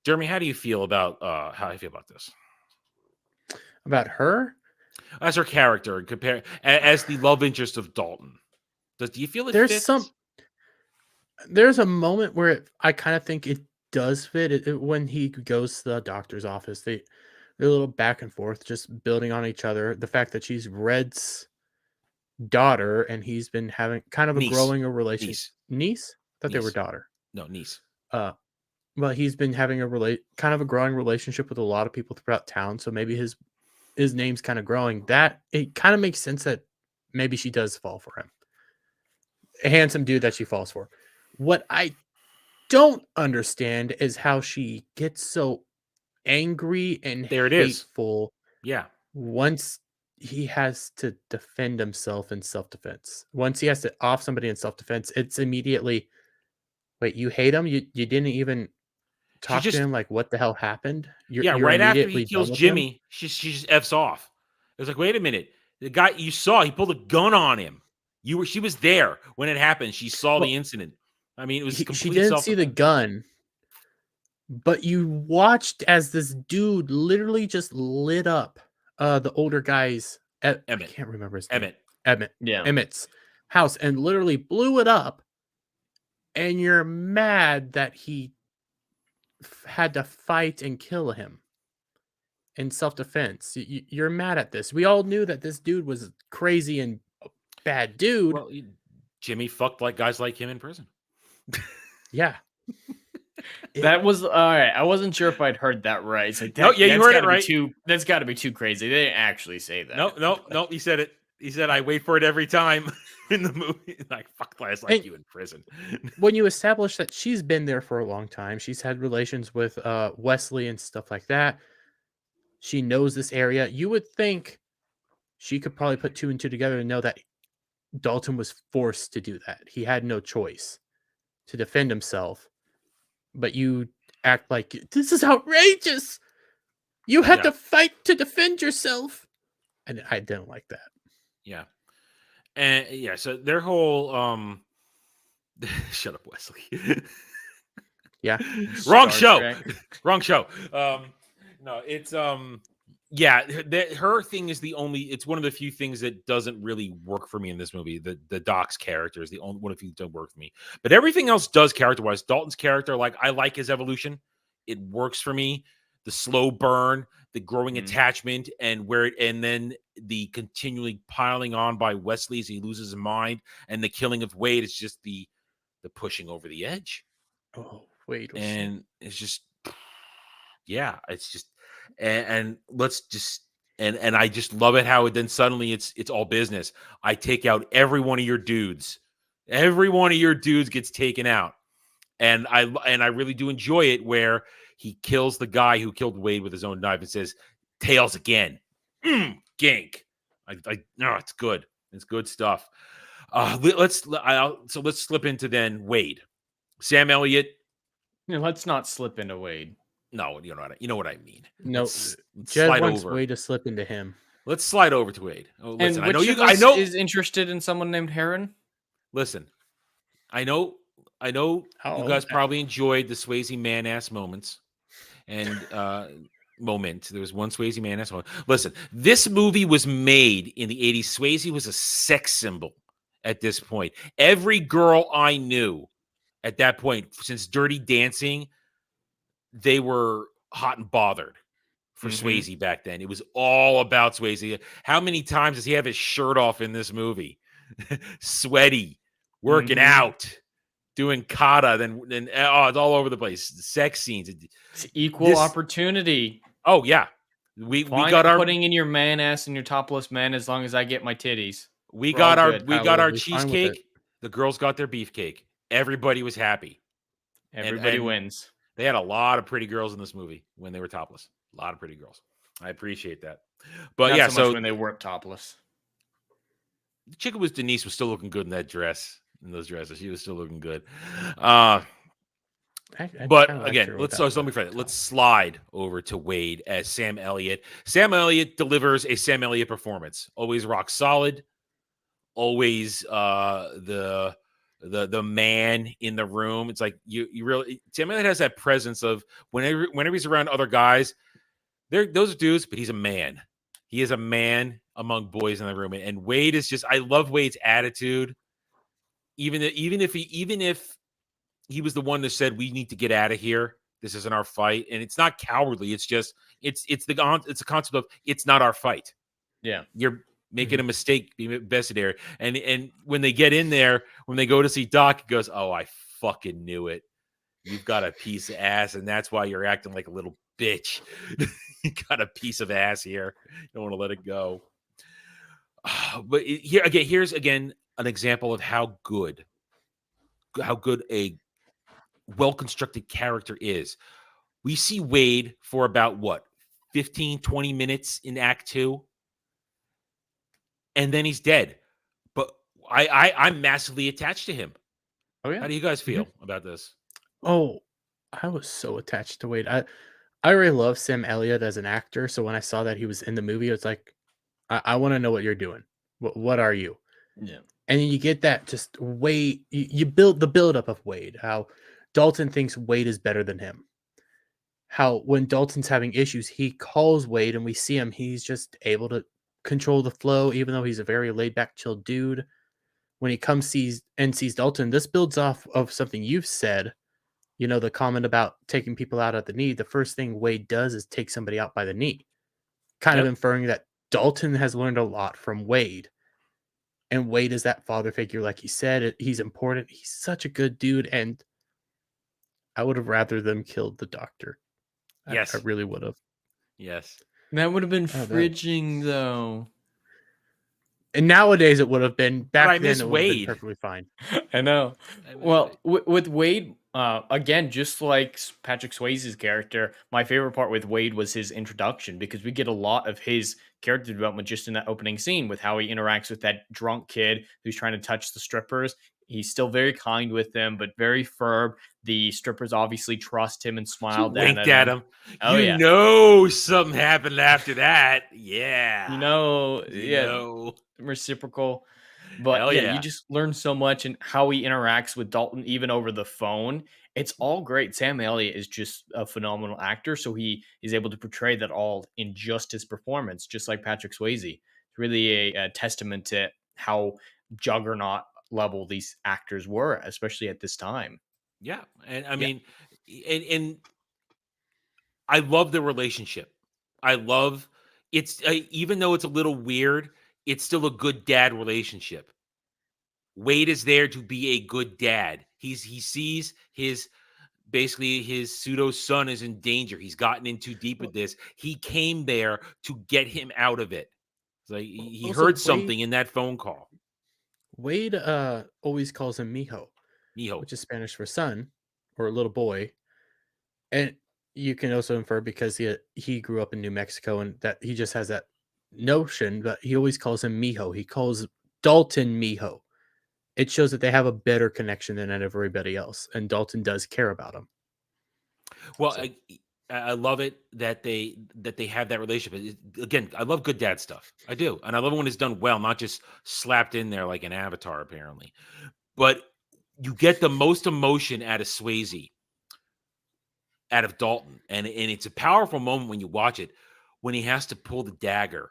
Speaker 11: Jeremy, how do you feel about this?
Speaker 13: About her?
Speaker 11: As her character and compare as the love interest of Dalton. Do you feel it
Speaker 13: There's
Speaker 11: fits?
Speaker 13: there's a moment where I kind of think it does fit when he goes to the doctor's office. They're a little back and forth, just building on each other. The fact that she's Red's daughter and he's been having kind of a growing relationship. Niece? Thought they were daughter.
Speaker 11: No, niece.
Speaker 13: Well, he's been having kind of a growing relationship with a lot of people throughout town. So maybe his name's kind of growing. That it kind of makes sense that maybe she does fall for him. A handsome dude that she falls for. What I don't understand is how she gets so angry and hateful.
Speaker 11: Yeah.
Speaker 13: Once he has to defend himself in self-defense. Once he has to off somebody in self-defense, it's immediately, wait, you hate him? You didn't even talk to him like what the hell happened? You're
Speaker 11: right after he
Speaker 13: immediately
Speaker 11: kills
Speaker 13: done with
Speaker 11: Jimmy, she just F's off. It was like, wait a minute. The guy you saw, he pulled a gun on him. She was there when it happened. She saw the incident. I mean, it was complete.
Speaker 13: She didn't see the gun, but you watched as this dude literally just lit up the older guy's I can't remember his name. Emmett.
Speaker 12: Yeah.
Speaker 13: Emmett's house and literally blew it up. And you're mad that he had to fight and kill him in self-defense. You're mad at this. We all knew that this dude was crazy and a bad dude.
Speaker 11: Well, Jimmy fucked like guys like him in prison.
Speaker 13: Yeah.
Speaker 12: That was all right. I wasn't sure if I'd heard that right. It's like,
Speaker 11: you heard it right.
Speaker 12: That's got to be too crazy. They didn't actually say that.
Speaker 11: No. He said it. He said, "I wait for it every time in the movie." Like fuck guys like you in prison.
Speaker 13: When you establish that she's been there for a long time, she's had relations with Wesley and stuff like that. She knows this area. You would think she could probably put two and two together and know that Dalton was forced to do that. He had no choice to defend himself. But you act like this is outrageous. You had to fight to defend yourself. And I didn't like that.
Speaker 11: Yeah. And so their whole shut up, Wesley.
Speaker 13: Yeah.
Speaker 11: Wrong show. Wrong show. No, it's her thing is it's one of the few things that doesn't really work for me in this movie. The Doc's character is the only one of the few that don't work for me. But everything else does character-wise. Dalton's character, I like his evolution. It works for me. The slow burn, the growing attachment, and then the continually piling on by Wesley as he loses his mind, and the killing of Wade is just the pushing over the edge.
Speaker 13: Oh, Wade.
Speaker 11: And it's just it's just and let's just and I just love it how then suddenly it's all business. I take out every one of your dudes. Every one of your dudes gets taken out. And I really do enjoy it where he kills the guy who killed Wade with his own knife and says, Tails again. Gink. No, it's good. It's good stuff. Let's slip into then Wade. Sam Elliott.
Speaker 12: Let's not slip into Wade.
Speaker 11: No, you know what I mean.
Speaker 13: No,
Speaker 11: Let's
Speaker 13: Jed
Speaker 11: slide
Speaker 13: wants
Speaker 11: over.
Speaker 13: Wade to slip into him.
Speaker 11: Let's slide over to Wade. Oh, listen,
Speaker 12: And
Speaker 11: I
Speaker 12: which
Speaker 11: know
Speaker 12: of
Speaker 11: you.
Speaker 12: us
Speaker 11: I know
Speaker 12: is interested in someone named Heron.
Speaker 11: Listen, I know you guys probably enjoyed the Swayze man-ass moments and moment. There was one Swayze man-ass moment. Listen, this movie was made in the 80s. Swayze was a sex symbol at this point. Every girl I knew at that point, since Dirty Dancing, they were hot and bothered for Swayze back then. It was all about Swayze. How many times does he have his shirt off in this movie? Sweaty, working out, doing kata, then it's all over the place. Sex scenes.
Speaker 12: It's equal opportunity.
Speaker 11: Oh yeah. We got our
Speaker 12: putting in your man ass and your topless men as long as I get my titties.
Speaker 11: We got our cheesecake. The girls got their beefcake. Everybody was happy.
Speaker 12: Everybody wins.
Speaker 11: They had a lot of pretty girls in this movie when they were topless. A lot of pretty girls. I appreciate that. But
Speaker 12: Not
Speaker 11: yeah,
Speaker 12: so much when they weren't topless.
Speaker 11: The chick was Denise was still looking good in that dress, in those dresses. She was still looking good. But again, let's slide over to Wade as Sam Elliott. Sam Elliott delivers a Sam Elliott performance. Always rock solid. Always the man in the room. It's like you really Sam Elliott has that presence of whenever he's around other guys, those dudes, but he's a man. He is a man among boys in the room. And Wade is just, I love Wade's attitude. Even if he was the one that said, we need to get out of here. This isn't our fight. And it's not cowardly. It's just, it's the concept of, it's not our fight.
Speaker 12: Yeah.
Speaker 11: You're making a mistake being invested there. And when they get in there, when they go to see Doc, he goes, oh, I fucking knew it. You've got a piece of ass. And that's why you're acting like a little bitch. You got a piece of ass here. You don't want to let it go. But here's an example of how good a well-constructed character is. We see Wade for about 15, 20 minutes in Act 2. And then he's dead. But I'm massively attached to him.
Speaker 12: Oh, yeah.
Speaker 11: How do you guys feel about this?
Speaker 13: Oh, I was so attached to Wade. I really love Sam Elliott as an actor. So when I saw that he was in the movie, it's like, I want to know what you're doing. What are you?
Speaker 12: Yeah.
Speaker 13: And you get that just Wade. You build the buildup of Wade. How Dalton thinks Wade is better than him. How when Dalton's having issues, he calls Wade, and we see him. He's just able to control the flow, even though he's a very laid back, chill dude. When he sees Dalton, this builds off of something you've said. You know, the comment about taking people out at the knee. The first thing Wade does is take somebody out by the knee, kind of inferring that Dalton has learned a lot from Wade. And Wade is that father figure, like he said. He's important. He's such a good dude. And I would have rather them killed the doctor.
Speaker 11: Yes.
Speaker 13: I really would have.
Speaker 11: Yes.
Speaker 12: That would have been fridging, though.
Speaker 13: And nowadays it would have been. Back then it would have been
Speaker 11: Wade.
Speaker 13: perfectly fine.
Speaker 12: I know. Well, with Wade, again, just like Patrick Swayze's character, my favorite part with Wade was his introduction, because we get a lot of his character development just in that opening scene with how he interacts with that drunk kid who's trying to touch the strippers. He's still very kind with them, but very firm. The strippers obviously trust him and smile down
Speaker 11: at him.
Speaker 12: Oh,
Speaker 11: you know something happened after that. Yeah.
Speaker 12: You know. Reciprocal. But you just learn so much, and how he interacts with Dalton even over the phone. It's all great. Sam Elliott is just a phenomenal actor, so he is able to portray that all in just his performance, just like Patrick Swayze. It's really a testament to how juggernaut level these actors were, especially at this time.
Speaker 11: Yeah, and I mean, and I love the relationship. I love it's even though it's a little weird, it's still a good dad relationship. Wade is there to be a good dad. He sees his pseudo son is in danger. He's gotten in too deep with this. He came there to get him out of it. It's like he heard something in that phone call.
Speaker 13: Wade always calls him Mijo, which is Spanish for son or little boy. And you can also infer because he grew up in New Mexico and that he just has that notion, but he always calls him Mijo. He calls Dalton Mijo. It shows that they have a better connection than everybody else, and Dalton does care about him.
Speaker 11: Well,
Speaker 13: So-
Speaker 11: I love it that they have that relationship. Again, I love good dad stuff. I do, and I love it when it's done well, not just slapped in there like an Avatar, apparently. But you get the most emotion out of Swayze, out of Dalton, and it's a powerful moment when you watch it when he has to pull the dagger,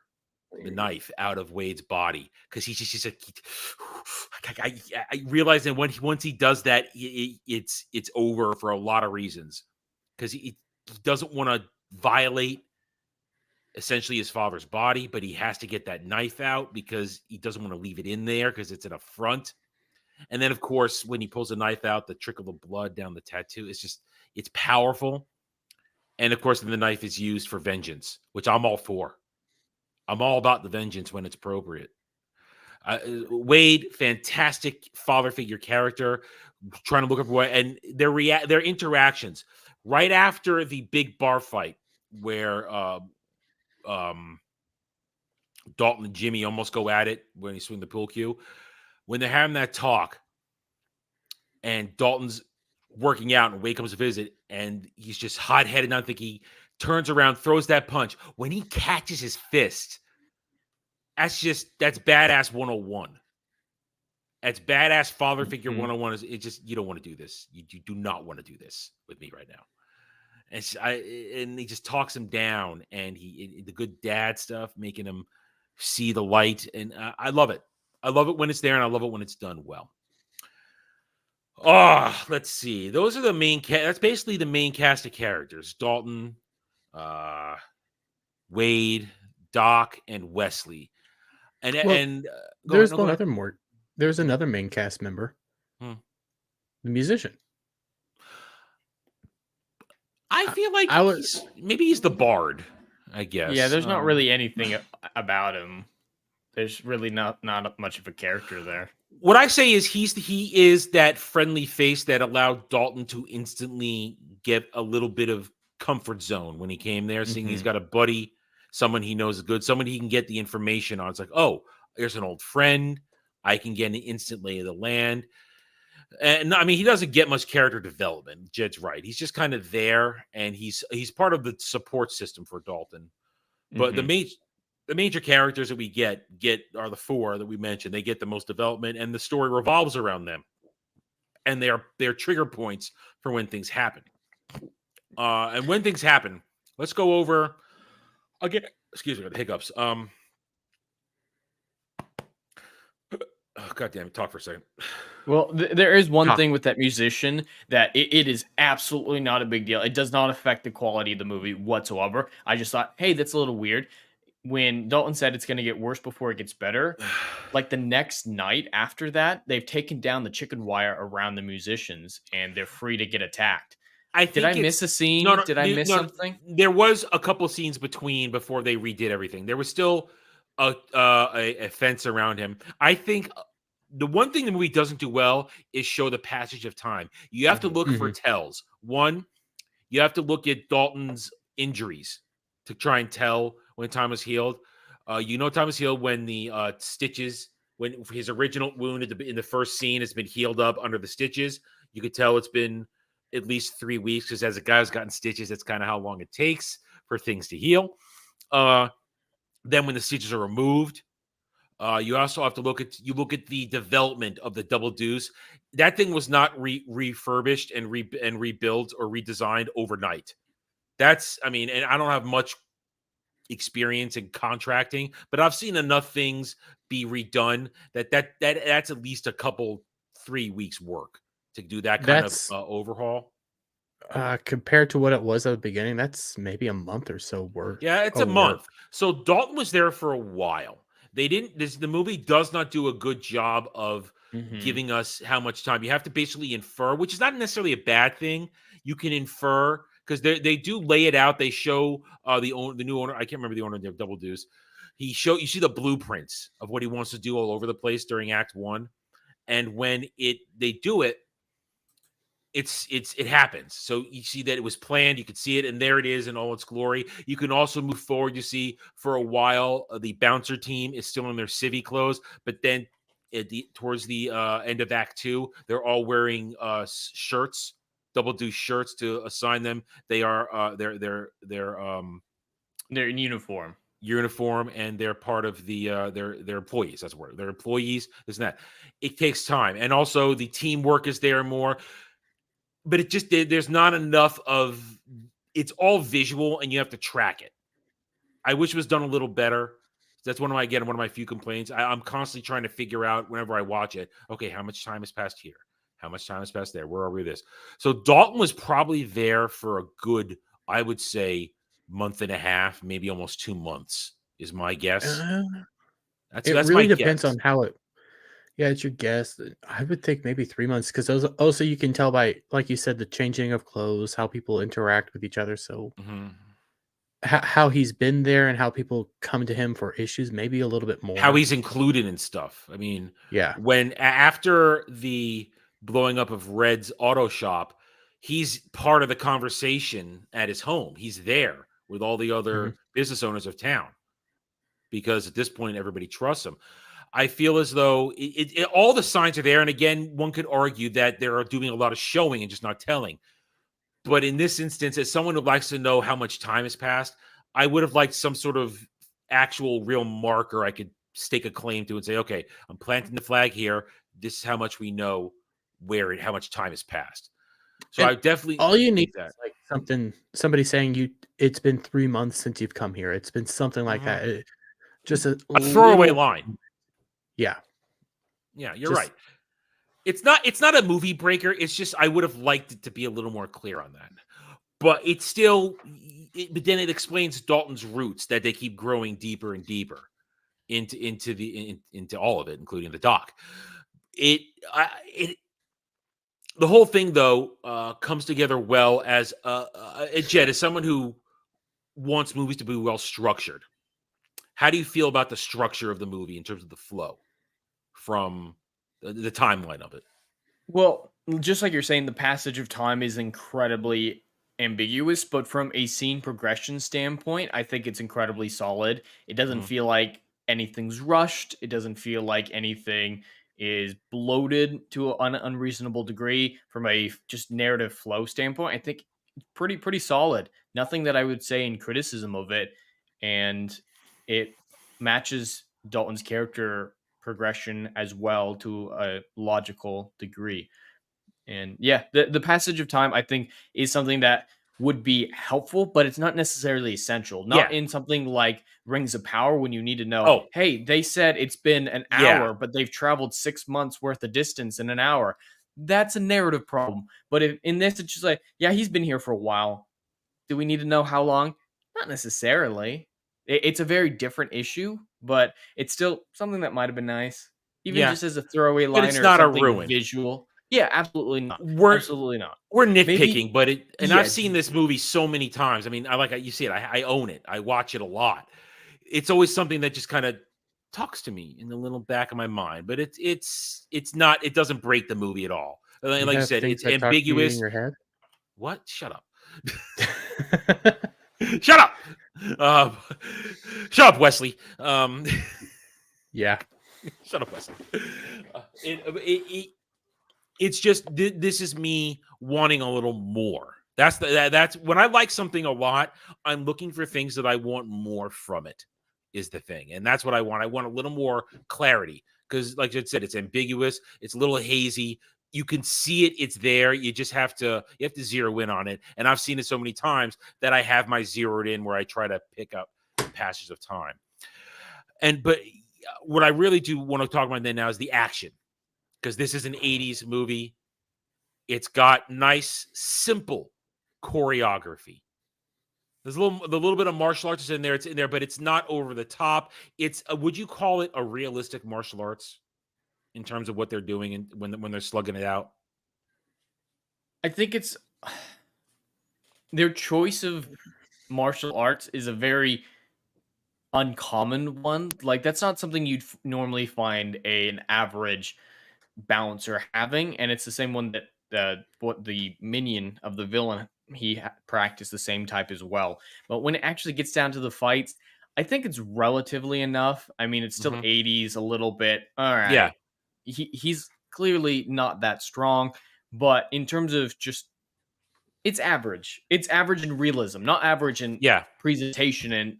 Speaker 11: the knife out of Wade's body because he's just like, I realize that once he does that, it's over for a lot of reasons because he doesn't want to violate essentially his father's body, but he has to get that knife out because he doesn't want to leave it in there because it's an affront. And then, of course, when he pulls the knife out, the trickle of blood down the tattoo, it's powerful. And of course, then the knife is used for vengeance, which I'm all for. I'm all about the vengeance when it's appropriate. Wade, fantastic father figure character, trying to look up what, and their interactions right after the big bar fight where Dalton and Jimmy almost go at it when he swing the pool cue. When they're having that talk, and Dalton's working out, and Wade comes to visit, and he's just hot-headed. I think he turns around, throws that punch. When he catches his fist, that's badass 101. That's badass father figure 101. It's just, you don't want to do this. You do not want to do this with me right now. And he just talks him down, and the good dad stuff, making him see the light. And I love it. I love it when it's there, and I love it when it's done well. Oh, let's see. Those are the main that's basically the main cast of characters. Dalton, Wade, Doc, and Wesley. And
Speaker 13: there's there's another main cast member. The musician.
Speaker 11: I feel like maybe he's the bard, I guess.
Speaker 12: Yeah, there's not really anything about him. There's really not much of a character there.
Speaker 11: What I say is he is that friendly face that allowed Dalton to instantly get a little bit of comfort zone when he came there, seeing he's got a buddy, someone he knows is good, someone he can get the information on. It's like, oh, there's an old friend. I can get an instant lay of the land. And I mean, he doesn't get much character development. Jed's right. He's just kind of there, and he's part of the support system for Dalton. But the major characters that we get are the four that we mentioned. They get the most development, and the story revolves around them. And they're trigger points for when things happen. And when things happen, let's go over again. Excuse me, the hiccups. God damn it, talk for a second.
Speaker 12: Well, there is one thing with that musician that it is absolutely not a big deal. It does not affect the quality of the movie whatsoever. I just thought, hey, that's a little weird. When Dalton said it's going to get worse before it gets better, like the next night after that, they've taken down the chicken wire around the musicians, and they're free to get attacked. Did I miss a scene? Did I miss something?
Speaker 11: There was a couple scenes before they redid everything. There was still a fence around him. I think the one thing the movie doesn't do well is show the passage of time. You have to look for tells. One, you have to look at Dalton's injuries to try and tell when time was healed. Time was healed when the stitches, when his original wound in the first scene has been healed up under the stitches. You could tell it's been at least 3 weeks, because as a guy who's gotten stitches, that's kind of how long it takes for things to heal. Then when the stitches are removed, you also have to look at the development of the double deuce. That thing was not refurbished and rebuilt or redesigned overnight. And I don't have much experience in contracting, but I've seen enough things be redone that's at least a couple 3 weeks work to do that kind of overhaul.
Speaker 13: Compared to what it was at the beginning, that's maybe a month or so work.
Speaker 11: Yeah, it's a month. So Dalton was there for a while. The movie does not do a good job of giving us how much time. You have to basically infer, which is not necessarily a bad thing. You can infer, because they do lay it out. They show the new owner. I can't remember the owner of Double Deuce. You see the blueprints of what he wants to do all over the place during Act 1. And when they do it, it happens. So you see that it was planned. You could see it, and there it is in all its glory. You can also move forward. You see for a while the bouncer team is still in their civvy clothes, but then towards the end of Act 2, they're all wearing shirts, double deuce shirts to assign them. They are they're
Speaker 12: in uniform,
Speaker 11: and they're part of the they're employees. That's where they're employees. This and that. It takes time, and also the teamwork is there more. But it just there's not enough of it's all visual, and you have to track it. I wish it was done a little better. That's one of my few complaints. I'm constantly trying to figure out whenever I watch it. Okay, how much time has passed here? How much time has passed there? Where are we? This. So Dalton was probably there for a good, I would say, month and a half, maybe almost 2 months, is my guess. That's
Speaker 13: really
Speaker 11: my
Speaker 13: depends
Speaker 11: guess.
Speaker 13: on how it. Yeah, it's your guess. I would think maybe 3 months because those also you can tell by, like you said, the changing of clothes, how people interact with each other. So how he's been there and how people come to him for issues, maybe a little bit more.
Speaker 11: How he's included in stuff. I mean,
Speaker 13: yeah,
Speaker 11: when after the blowing up of Red's auto shop, he's part of the conversation at his home. He's there with all the other business owners of town because at this point everybody trusts him. I feel as though all the signs are there. And again, one could argue that they're doing a lot of showing and just not telling. But in this instance, as someone who likes to know how much time has passed, I would have liked some sort of actual real marker I could stake a claim to and say, okay, I'm planting the flag here. This is how much we know how much time has passed. So
Speaker 13: and
Speaker 11: I definitely
Speaker 13: all you need
Speaker 11: that.
Speaker 13: is like somebody saying it's been 3 months since you've come here. It's been something like that. Just a
Speaker 11: throwaway line.
Speaker 13: Yeah.
Speaker 11: Yeah, you're right. It's not a movie breaker. It's just I would have liked it to be a little more clear on that. But it's still but then it explains Dalton's roots that they keep growing deeper and deeper into all of it, including the doc. The whole thing though comes together well as Jed, as someone who wants movies to be well structured. How do you feel about the structure of the movie in terms of the flow from the timeline of it?
Speaker 12: Well, just like you're saying, the passage of time is incredibly ambiguous, but from a scene progression standpoint, I think it's incredibly solid. It doesn't feel like anything's rushed. It doesn't feel like anything is bloated to an unreasonable degree from a just narrative flow standpoint. I think it's pretty solid. Nothing that I would say in criticism of it, and it matches Dalton's character progression as well to a logical degree. And yeah, the passage of time I think is something that would be helpful, but it's not necessarily essential. Not in something like Rings of Power when you need to know, hey, they said it's been an hour, but they've traveled 6 months worth of distance in an hour. That's a narrative problem. But in this, it's just like, yeah, he's been here for a while. Do we need to know how long? Not necessarily. It's a very different issue, but it's still something that might have been nice. Even just as a throwaway line
Speaker 11: it's
Speaker 12: or
Speaker 11: not
Speaker 12: something
Speaker 11: a ruin.
Speaker 12: Visual. Yeah, absolutely not. Absolutely not.
Speaker 11: We're nitpicking, but I've seen this movie so many times. I mean, you see it. I own it. I watch it a lot. It's always something that just kind of talks to me in the little back of my mind. But it's not. It doesn't break the movie at all. Like you said, it's ambiguous.
Speaker 13: In your head?
Speaker 11: What? Shut up. Shut up. Shut up, Wesley.
Speaker 13: Yeah.
Speaker 11: Shut up, Wesley. It's just this is me wanting a little more. That's when I like something a lot, I'm looking for things that I want more from it, is the thing. And that's what I want. I want a little more clarity because, like I said, it's ambiguous. It's a little hazy. You can see it. It's there. You just have to zero in on it. And I've seen it so many times that I have my zeroed in where I try to pick up passages of time. But what I really do want to talk about then now is the action. Because this is an 80s movie. It's got nice, simple choreography. There's a little bit of martial arts in there. It's in there, but it's not over the top. It's would you call it a realistic martial arts in terms of what they're doing and when they're slugging it out?
Speaker 12: I think it's their choice of martial arts is a very uncommon one. Like that's not something you'd normally find an average bouncer having, and it's the same one that what the minion of the villain, he practiced the same type as well. But when it actually gets down to the fights, I think it's relatively enough. I mean, it's still 80s a little bit. All right.
Speaker 11: Yeah.
Speaker 12: He's clearly not that strong, but in terms of just, it's average. It's average in realism, not average in presentation and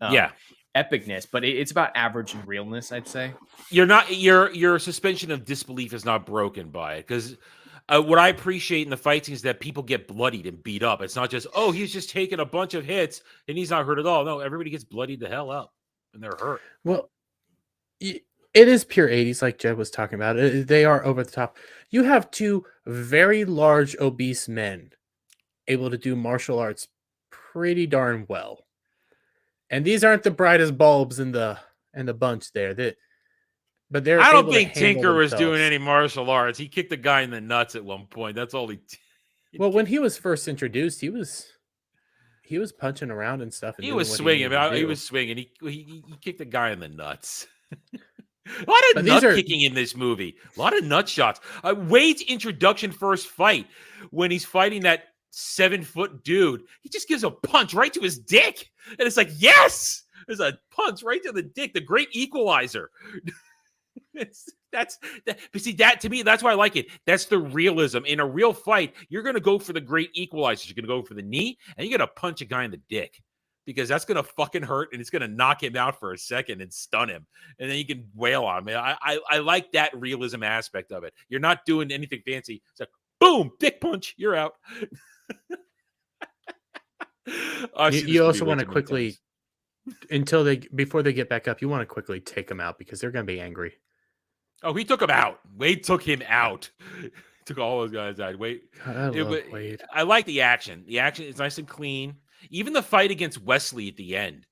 Speaker 12: epicness, but it's about average in realness, I'd say.
Speaker 11: You're not your suspension of disbelief is not broken by it, because what I appreciate in the fight scenes is that people get bloodied and beat up. It's not just, oh, he's just taking a bunch of hits and he's not hurt at all. No, everybody gets bloodied the hell up and they're hurt.
Speaker 13: Well, it is pure 80s, like Jed was talking about. They are over the top. You have two very large, obese men able to do martial arts pretty darn well. And these aren't the brightest bulbs in the bunch there. But they're
Speaker 11: I don't
Speaker 13: able
Speaker 11: think
Speaker 13: to handle
Speaker 11: Tinker was
Speaker 13: themselves.
Speaker 11: doing any martial arts. He kicked a guy in the nuts at one point. That's all he
Speaker 13: Well, when he was first introduced, he was punching around and stuff. And
Speaker 11: he
Speaker 13: doing
Speaker 11: was
Speaker 13: what
Speaker 11: swinging.
Speaker 13: needed to
Speaker 11: He
Speaker 13: do.
Speaker 11: was swinging. He kicked a guy in the nuts. A lot of nut kicking in this movie. A lot of nut shots. Wade's introduction first fight, when he's fighting that 7-foot dude, he just gives a punch right to his dick. And it's like, yes! There's a punch right to the dick. The great equalizer. But see, that to me, that's why I like it. That's the realism. In a real fight, you're going to go for the great equalizer. You're going to go for the knee, and you're going to punch a guy in the dick, because that's going to fucking hurt, and it's going to knock him out for a second and stun him, and then you can wail on him. I like that realism aspect of it. You're not doing anything fancy. It's like, boom, dick punch, you're out.
Speaker 13: You also want to quickly, before they get back up, you want to quickly take them out, because they're going to be angry.
Speaker 11: Oh, he took him out. Wade took him out. Took all those guys out. Wade.
Speaker 13: Wade.
Speaker 11: I like the action. The action is nice and clean. Even the fight against Wesley at the end,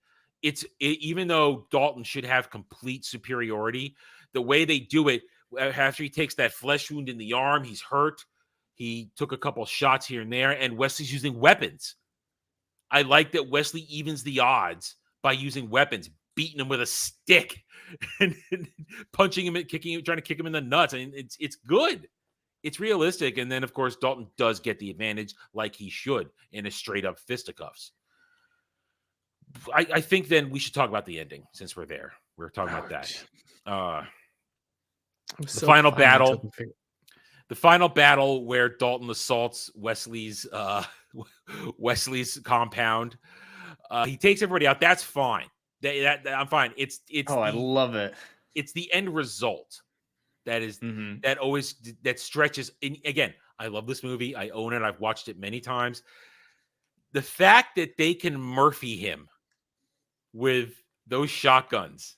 Speaker 11: even though Dalton should have complete superiority, the way they do it, after he takes that flesh wound in the arm, he's hurt. He took a couple shots here and there, and Wesley's using weapons. I like that Wesley evens the odds by using weapons, beating him with a stick and punching him and kicking him, trying to kick him in the nuts. I mean, it's good. It's realistic. And then, of course, Dalton does get the advantage, like he should, in a straight-up fisticuffs. I think then we should talk about the ending, since we're there. We're talking about that. The final battle. The final battle where Dalton assaults Wesley's compound. He takes everybody out. That's fine. I'm fine. It's
Speaker 12: I love it.
Speaker 11: It's the end result that is that stretches. And again, I love this movie. I own it. I've watched it many times. The fact that they can Murphy him with those shotguns,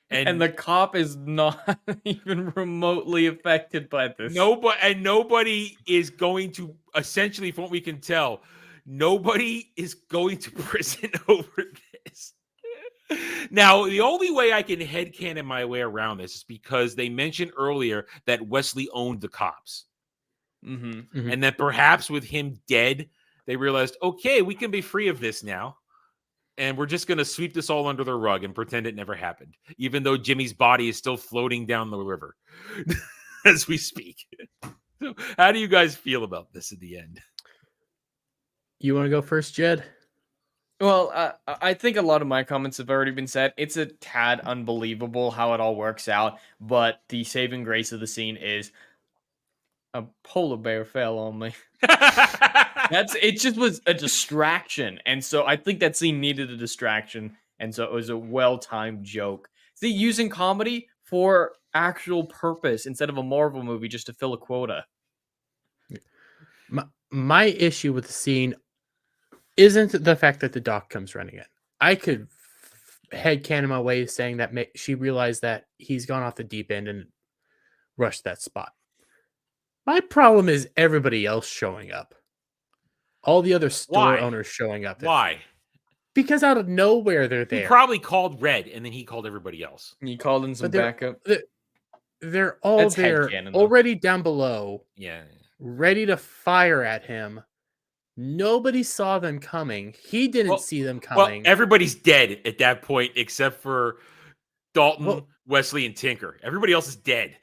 Speaker 12: and the cop is not even remotely affected by this.
Speaker 11: Nobody is going to, essentially, from what we can tell, nobody is going to prison over this. Now, the only way I can headcanon my way around this is because they mentioned earlier that Wesley owned the cops. And that perhaps with him dead, they realized, okay, we can be free of this now. And we're just going to sweep this all under the rug and pretend it never happened, even though Jimmy's body is still floating down the river as we speak. So how do you guys feel about this at the end?
Speaker 13: You want to go first, Jed?
Speaker 12: Well, I think a lot of my comments have already been said. It's a tad unbelievable how it all works out, but the saving grace of the scene is a polar bear fell on me. It just was a distraction, and so I think that scene needed a distraction, and so it was a well-timed joke. See, using comedy for actual purpose instead of a Marvel movie just to fill a quota.
Speaker 13: My issue with the scene isn't the fact that the doc comes running in. I could headcanon my way saying that she realized that he's gone off the deep end and rushed that spot. My problem is everybody else showing up. All the other store owners showing up.
Speaker 11: Why?
Speaker 13: Because out of nowhere they're there.
Speaker 11: He probably called Red, and then he called everybody else.
Speaker 12: He called in some backup.
Speaker 13: They're all there, already down below.
Speaker 11: Yeah.
Speaker 13: Ready to fire at him. Nobody saw them coming. He didn't see them coming.
Speaker 11: Well, everybody's dead at that point except for Dalton, Wesley, and Tinker. Everybody else is dead.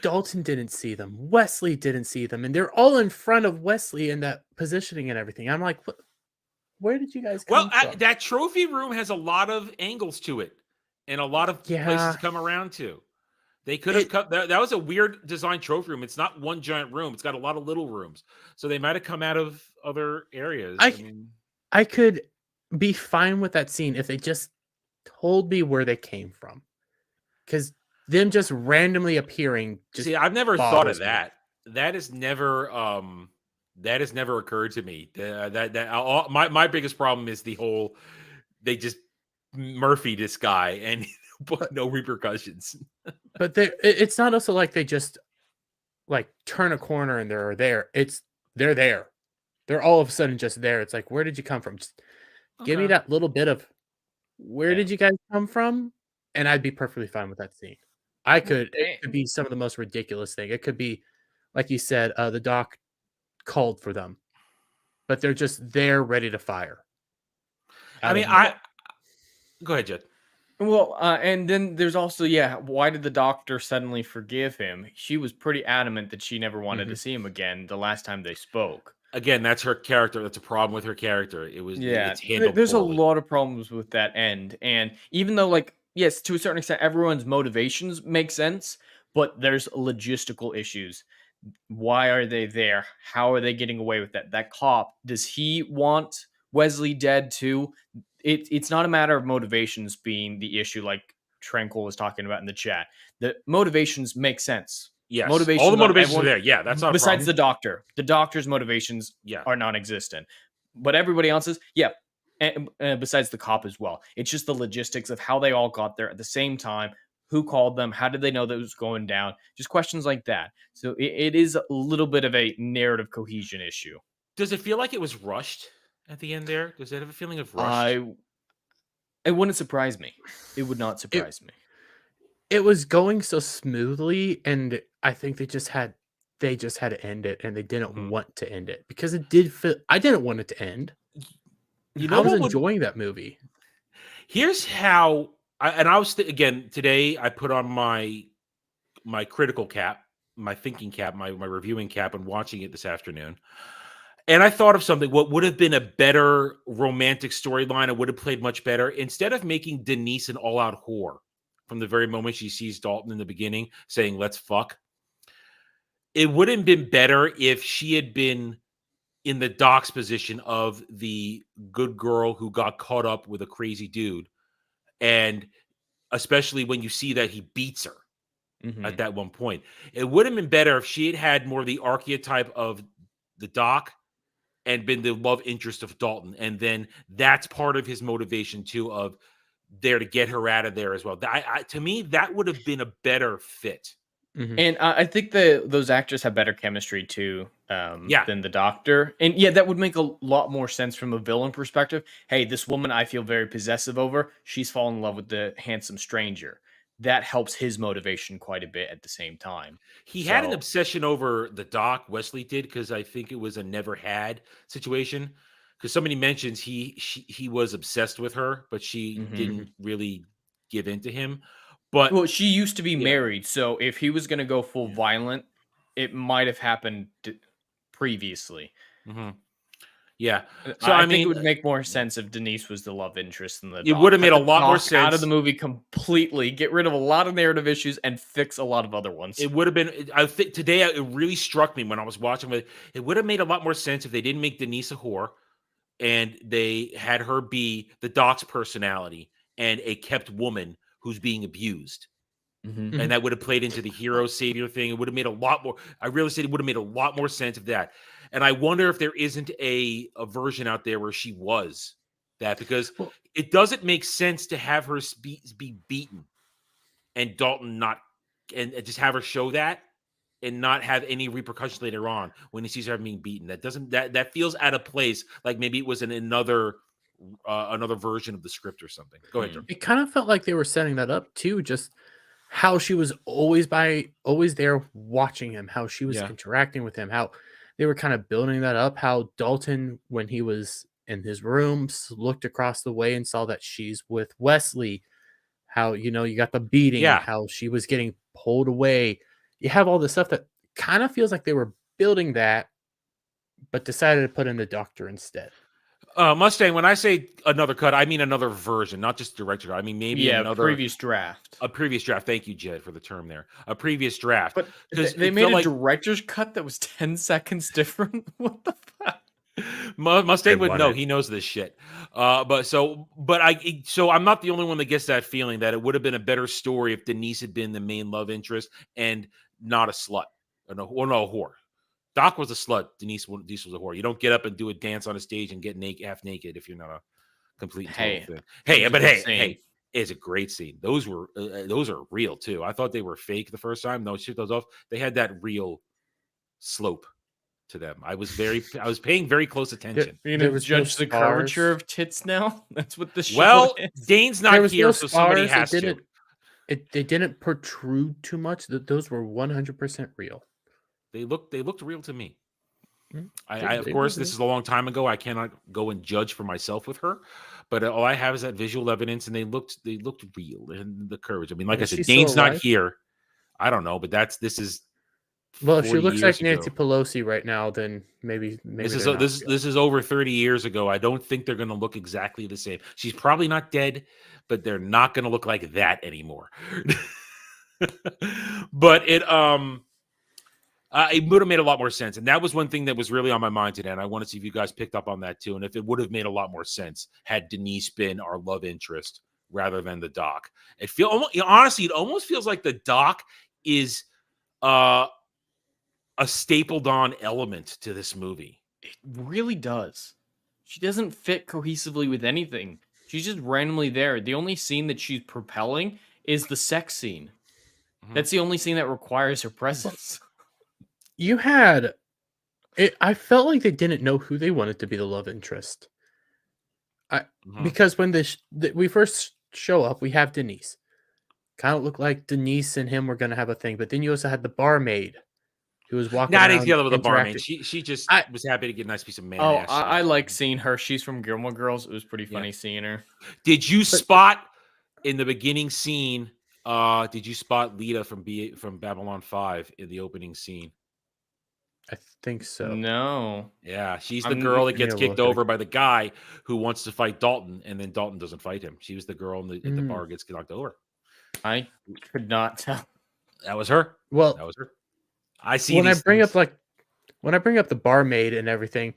Speaker 13: Dalton didn't see them. Wesley didn't see them, and they're all in front of Wesley in that positioning and everything. I'm like, where did you guys come from?
Speaker 11: That trophy room has a lot of angles to it and a lot of places to come around to. They could have cut that. That was a weird design trophy room. It's not one giant room. It's got a lot of little rooms. So they might have come out of other areas.
Speaker 13: I could be fine with that scene if they just told me where they came from. Because them just randomly appearing.
Speaker 11: See, I've never thought of that. That has never occurred to me. My biggest problem is the whole they just Murphy this guy and but no repercussions.
Speaker 13: But it's not also like they just like turn a corner and they're there. They're there. They're all of a sudden just there. It's like, where did you come from? Just give me that little bit of where did you guys come from? And I'd be perfectly fine with that scene. It could be some of the most ridiculous thing. It could be, like you said, the doc called for them, but they're just there ready to fire.
Speaker 11: Go ahead, Jed.
Speaker 12: Well, and then there's also, why did the doctor suddenly forgive him? She was pretty adamant that she never wanted to see him again the last time they spoke.
Speaker 11: Again, that's her character. That's a problem with her character. It's handled
Speaker 12: there's
Speaker 11: poorly.
Speaker 12: A lot of problems with that end. And even though, like, yes, to a certain extent, everyone's motivations make sense, but there's logistical issues. Why are they there? How are they getting away with that? That cop, does he want Wesley dead too? It's not a matter of motivations being the issue, like Tranquil was talking about in the chat. The motivations make sense.
Speaker 11: Yes, all the motivations are there. Yeah, that's not
Speaker 12: besides the doctor. The doctor's motivations are non-existent, but everybody else's, and besides the cop as well. It's just the logistics of how they all got there at the same time. Who called them? How did they know that it was going down? Just questions like that. So it is a little bit of a narrative cohesion issue.
Speaker 11: Does it feel like it was rushed at the end there? Does it have a feeling of rush?
Speaker 12: It wouldn't surprise me. It would not surprise me.
Speaker 13: It was going so smoothly, and I think they just had to end it, and they didn't want to end it because it did feel. I didn't want it to end. I was enjoying that movie.
Speaker 11: Here's how. Again today. I put on my critical cap, my thinking cap, my reviewing cap, and watching it this afternoon. And I thought of something. What would have been a better romantic storyline? It would have played much better instead of making Denise an all-out whore from the very moment she sees Dalton in the beginning, saying "Let's fuck." It would have been better if she had been in the Doc's position of the good girl who got caught up with a crazy dude. And especially when you see that he beats her at that one point. It would have been better if she had more of the archetype of the Doc and been the love interest of Dalton. And then that's part of his motivation, too, of there to get her out of there as well. To me, that would have been a better fit.
Speaker 12: And I think those actors have better chemistry too than the doctor. And that would make a lot more sense from a villain perspective. Hey, this woman I feel very possessive over, she's fallen in love with the handsome stranger. That helps his motivation quite a bit at the same time.
Speaker 11: He had an obsession over the Doc, Wesley did, because I think it was a never had situation. Because somebody mentions he was obsessed with her, but she didn't really give in to him. But
Speaker 12: she used to be married, so if he was going to go full violent, it might have happened previously.
Speaker 11: Yeah,
Speaker 12: so I think it would make more sense if Denise was the love interest in the.
Speaker 11: It would have made a lot more sense
Speaker 12: out of the movie completely, get rid of a lot of narrative issues, and fix a lot of other ones.
Speaker 11: It would have been. I think today it really struck me when I was watching it. It would have made a lot more sense if they didn't make Denise a whore, and they had her be the Doc's personality and a kept woman who's being abused. And that would have played into the hero savior thing. It would have made a lot more. I really said it would have made a lot more sense of that. And I wonder if there isn't a version out there where she was that, because it doesn't make sense to have her be beaten and Dalton not, and just have her show that and not have any repercussions later on when he sees her being beaten. That feels out of place. Like maybe it was in another version of the script or something. Go ahead, Jordan.
Speaker 13: It kind of felt like they were setting that up too, just how she was always there watching him, how she was interacting with him, how they were kind of building that up, how Dalton, when he was in his room, looked across the way and saw that she's with Wesley, how, you got the beating, how she was getting pulled away. you have all this stuff that kind of feels like they were building that, but decided to put in the Doctor instead.
Speaker 11: Mustang, when I say another cut, I mean another version, not just director. I mean maybe another
Speaker 12: previous draft.
Speaker 11: A previous draft. Thank you, Jed, for the term there. A previous draft.
Speaker 12: But
Speaker 11: because
Speaker 12: they made a director's cut that was 10 seconds different. What the fuck?
Speaker 11: Mustang would know. He knows this shit. So I'm not the only one that gets that feeling that it would have been a better story if Denise had been the main love interest and not a slut. No, a whore. Doc was a slut. Denise was a whore. You don't get up and do a dance on a stage and get half naked if you're not a complete thing. Hey, it's a great scene. Those are real too. I thought they were fake the first time. No, shoot those off. They had that real slope to them. I was paying very close attention.
Speaker 12: You're gonna judge the curvature of tits now? That's what this show is.
Speaker 11: Dane's not here, so somebody has to.
Speaker 13: They didn't protrude too much. Those were 100% real.
Speaker 11: They looked real to me. Of course, this is a long time ago. I cannot go and judge for myself with her, but all I have is that visual evidence, and they looked real, and the courage. I mean, like I said, Dane's not here. I don't know, but this is.
Speaker 13: Well, if she looks like Nancy Pelosi right now, then maybe
Speaker 11: this is over 30 years ago. I don't think they're going to look exactly the same. She's probably not dead, but they're not going to look like that anymore. But it would have made a lot more sense, and that was one thing that was really on my mind today. And I want to see if you guys picked up on that too, and if it would have made a lot more sense had Denise been our love interest rather than the Doc. Honestly, it almost feels like the Doc is a stapled on element to this movie.
Speaker 12: It really does. She doesn't fit cohesively with anything. She's just randomly there. The only scene that she's propelling is the sex scene. Mm-hmm. That's the only scene that requires her presence.
Speaker 13: You had it. I felt like they didn't know who they wanted to be the love interest. Because when we first show up, we have Denise. Kind of looked like Denise and him were going to have a thing, but then you also had the barmaid who was walking around
Speaker 11: together with the barmaid. She just was happy to get a nice piece of mayonnaise.
Speaker 12: I like seeing her. She's from Gilmore Girls. It was pretty funny seeing her.
Speaker 11: Did you spot in the beginning scene? Did you spot Lita from Babylon 5 in the opening scene?
Speaker 13: I think so.
Speaker 12: No.
Speaker 11: Yeah, she's the girl that gets kicked over by the guy who wants to fight Dalton, and then Dalton doesn't fight him. She was the girl in the bar gets knocked over.
Speaker 12: I could not tell.
Speaker 11: That was her.
Speaker 13: Well,
Speaker 11: that was her. I see.
Speaker 13: When I bring up the barmaid and everything,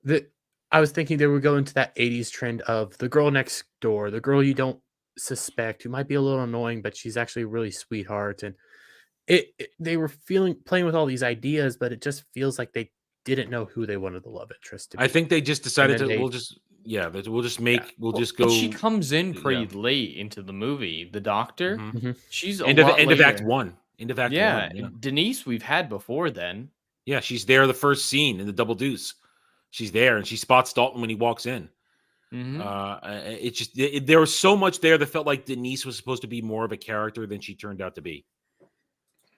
Speaker 13: that I was thinking they were going to that 80s trend of the girl next door, the girl you don't suspect, who might be a little annoying, but she's actually a really sweetheart. And they were playing with all these ideas, but it just feels like they didn't know who they wanted the love interest to be.
Speaker 11: I think they just decided we'll just go.
Speaker 12: But she comes in pretty late into the movie. The Doctor, she's
Speaker 11: end of Act 1. End of Act 1.
Speaker 12: Yeah, Denise we've had before then.
Speaker 11: Yeah, she's there the first scene in the Double Deuce. She's there and she spots Dalton when he walks in. It's just there was so much there that felt like Denise was supposed to be more of a character than she turned out to be.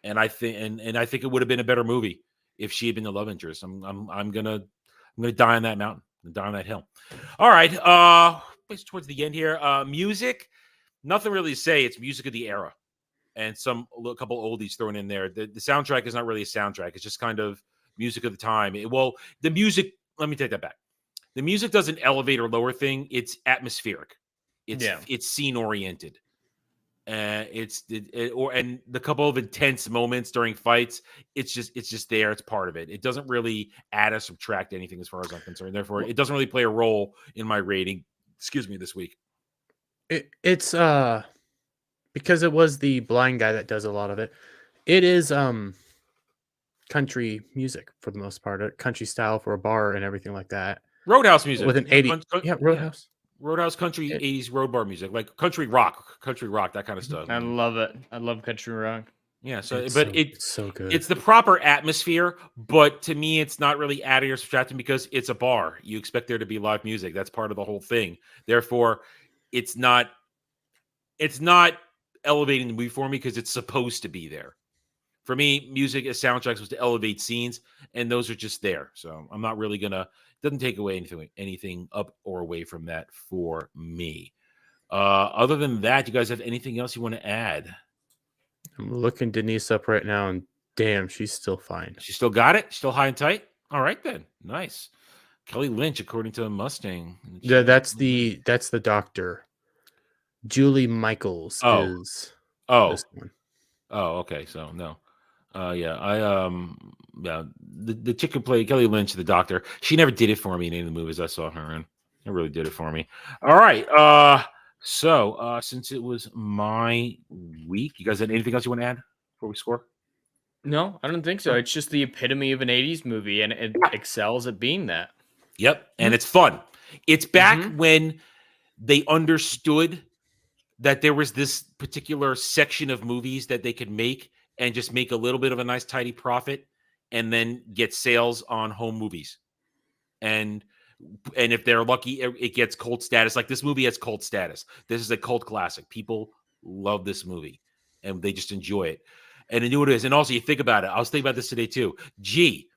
Speaker 11: And I think it would have been a better movie if she had been the love interest. I'm gonna die on that mountain, die on that hill. All right, it's towards the end here. Music, nothing really to say. It's music of the era, and a couple oldies thrown in there. The soundtrack is not really a soundtrack. It's just kind of music of the time. The music. Let me take that back. The music doesn't elevate or lower thing. It's atmospheric. It's scene oriented. And the couple of intense moments during fights, it's just there. It's part of it. It doesn't really add or subtract anything as far as I'm concerned. Therefore, it doesn't really play a role in my rating. Excuse me, this week.
Speaker 13: It's because it was the blind guy that does a lot of it. It is country music for the most part, country style for a bar and everything like that.
Speaker 11: Roadhouse music
Speaker 13: with an 80s. Roadhouse.
Speaker 11: Roadhouse country 80s road bar music, like country rock, that kind of stuff.
Speaker 12: I love it. I love country rock.
Speaker 11: Yeah,
Speaker 13: it's so good.
Speaker 11: It's the proper atmosphere, but to me, it's not really adding or subtracting because it's a bar. You expect there to be live music. That's part of the whole thing. Therefore, it's not elevating the movie for me because it's supposed to be there. For me, music as soundtracks was to elevate scenes, and those are just there. So I'm not really doesn't take away anything up or away from that for me. Other than that, you guys have anything else you want to add?
Speaker 13: I'm looking Denise up right now, and damn, she's still fine.
Speaker 11: She still got it? Still high and tight? All right, then. Nice. Kelly Lynch, according to Mustang.
Speaker 13: Yeah, that's the doctor. Julie Michaels is this one.
Speaker 11: Oh, okay. So no. The chick who played Kelly Lynch, the doctor, she never did it for me in any of the movies I saw her in. It really did it for me. All right. So since it was my week, you guys have anything else you want to add before we score?
Speaker 12: No, I don't think so. It's just the epitome of an 80s movie, and it excels at being that.
Speaker 11: Yep. And it's fun. It's back when they understood that there was this particular section of movies that they could make and just make a little bit of a nice tidy profit and then get sales on home movies. And if they're lucky, it gets cult status. Like this movie has cult status. This is a cult classic. People love this movie and they just enjoy it. And I knew what it is. And also you think about it. I was thinking about this today too. Gee,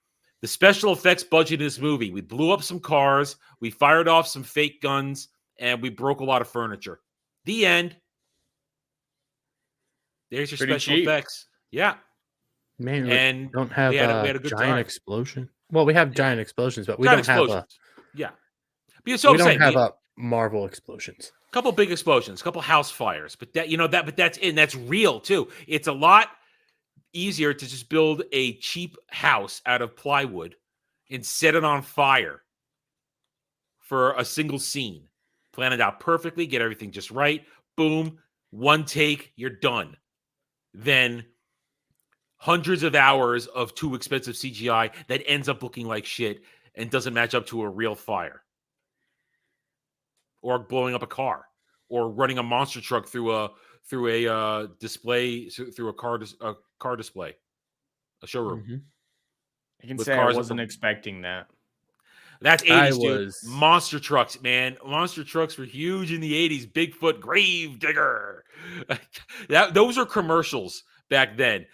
Speaker 11: the special effects budget in this movie, we blew up some cars, we fired off some fake guns, and we broke a lot of furniture. The end. There's your
Speaker 12: Pretty
Speaker 11: special
Speaker 12: cheap.
Speaker 11: effects. Yeah.
Speaker 13: Man,
Speaker 11: and
Speaker 13: we don't have
Speaker 11: we had a good
Speaker 13: giant
Speaker 11: time.
Speaker 13: explosion. Well, we have giant explosions, but we
Speaker 11: Giant
Speaker 13: don't have
Speaker 11: explosions. Yeah. Because
Speaker 13: we don't have Marvel explosions.
Speaker 11: A couple big explosions, a couple house fires, but that's it. And that's real too. It's a lot easier to just build a cheap house out of plywood and set it on fire for a single scene. Plan it out perfectly, get everything just right. Boom, one take, you're done. Then hundreds of hours of too expensive CGI that ends up looking like shit and doesn't match up to a real fire. Or blowing up a car, or running a monster truck through a display, through a car display, a showroom.
Speaker 12: I can say I wasn't expecting that.
Speaker 11: That's 80s, dude. Monster trucks, man. Monster trucks were huge in the 80s. Bigfoot, Grave Digger. Those are commercials back then.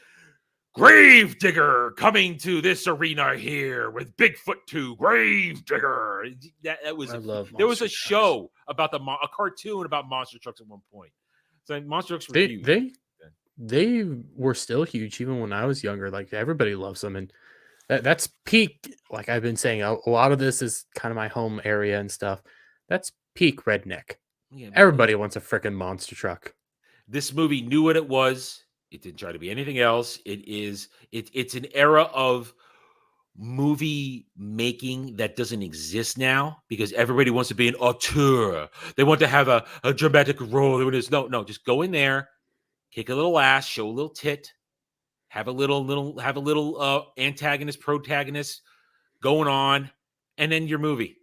Speaker 11: Grave Digger coming to this arena here with Bigfoot 2, Grave Digger. That was. There was a show about a cartoon about monster trucks at one point. So monster trucks were huge.
Speaker 13: They were still huge even when I was younger. Like everybody loves them, and that's peak. Like I've been saying, a lot of this is kind of my home area and stuff. That's peak redneck. Yeah, everybody wants a freaking monster truck.
Speaker 11: This movie knew what it was. It didn't try to be anything else. It's an era of movie making that doesn't exist now because everybody wants to be an auteur. They want to have a dramatic role. No, just go in there, kick a little ass, show a little tit, have a little antagonist, protagonist going on, and then your movie.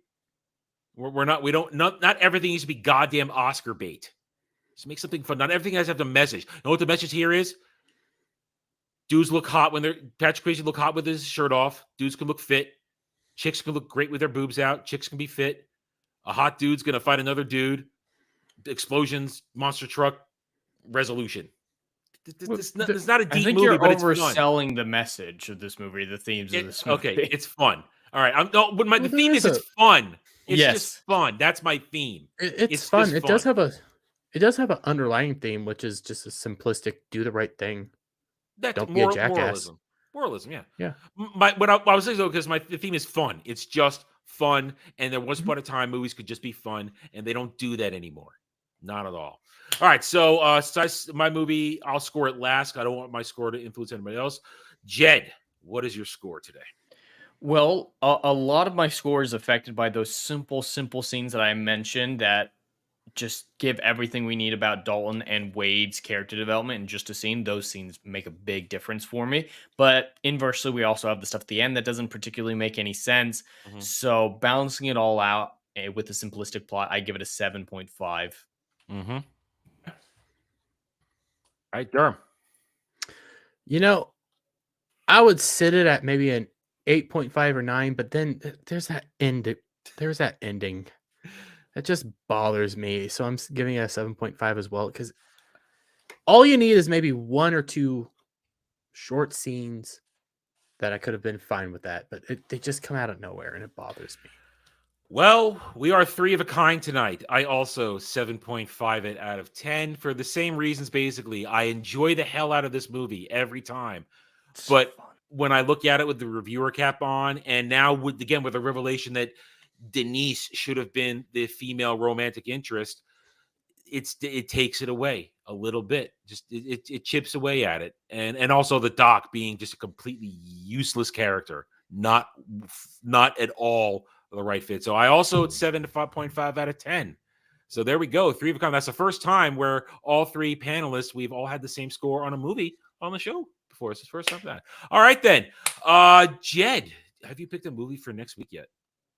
Speaker 11: Not everything needs to be goddamn Oscar bait. Just make something fun. Not everything has to have the message. You know what the message here is? Dudes look hot Patrick Swayze look hot with his shirt off. Dudes can look fit. Chicks can look great with their boobs out. Chicks can be fit. A hot dude's gonna fight another dude. Explosions, monster truck, resolution. It's not a deep movie, but it's fun.
Speaker 12: You're overselling the message of this movie, the themes of this movie.
Speaker 11: Okay, it's fun. All right, the theme is it's fun. It's just fun. That's my theme.
Speaker 13: It's fun. It does have an underlying theme, which is just a simplistic, do the right thing. Don't be a jackass.
Speaker 11: Moralism, yeah.
Speaker 13: Yeah.
Speaker 11: What I was saying though, because the theme is fun. It's just fun, and there was upon a time movies could just be fun, and they don't do that anymore. Not at all. All right, so my movie, I'll score it last. I don't want my score to influence anybody else. Jed, what is your score today?
Speaker 12: Well, a lot of my score is affected by those simple scenes that I mentioned that just give everything we need about Dalton and Wade's character development in just a scene. Those scenes make a big difference for me. But inversely, we also have the stuff at the end that doesn't particularly make any sense. Mm-hmm. So balancing it all out with a simplistic plot, I give it a 7.5.
Speaker 11: Mm-hmm. All right, Durham.
Speaker 13: I would sit it at maybe an 8.5 or 9, but then there's that ending. That just bothers me. So I'm giving it a 7.5 as well, because all you need is maybe one or two short scenes that I could have been fine with that, but they just come out of nowhere and it bothers me.
Speaker 11: Well, we are 3 of a kind tonight. I also 7.5 it out of 10 for the same reasons, basically. I enjoy the hell out of this movie every time. But when I look at it with the reviewer cap on, and now with the revelation that Denise should have been the female romantic interest, it takes it away a little bit. Just it chips away at it. And also the Doc being just a completely useless character. Not at all the right fit. So I also it's 7 to 5.5 out of 10. So there we go. 3 of a kind. That's the first time where all 3 panelists, we've all had the same score on a movie on the show before. It's the first time for that. All right, then. Jed, have you picked a movie for next week yet?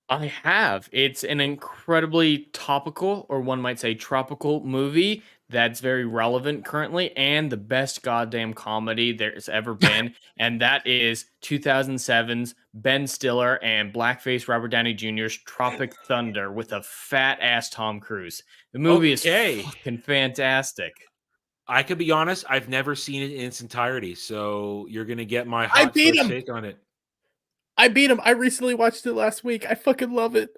Speaker 12: I have. It's an incredibly topical, or one might say tropical movie that's very relevant currently, and the best goddamn comedy there's ever been. And that is 2007's Ben Stiller and blackface Robert Downey Jr.'s Tropic Thunder with a fat ass Tom Cruise. The movie is fucking fantastic.
Speaker 11: I could be honest, I've never seen it in its entirety, so you're gonna get my hot take on it.
Speaker 13: I beat him. I recently watched it last week. I fucking love it.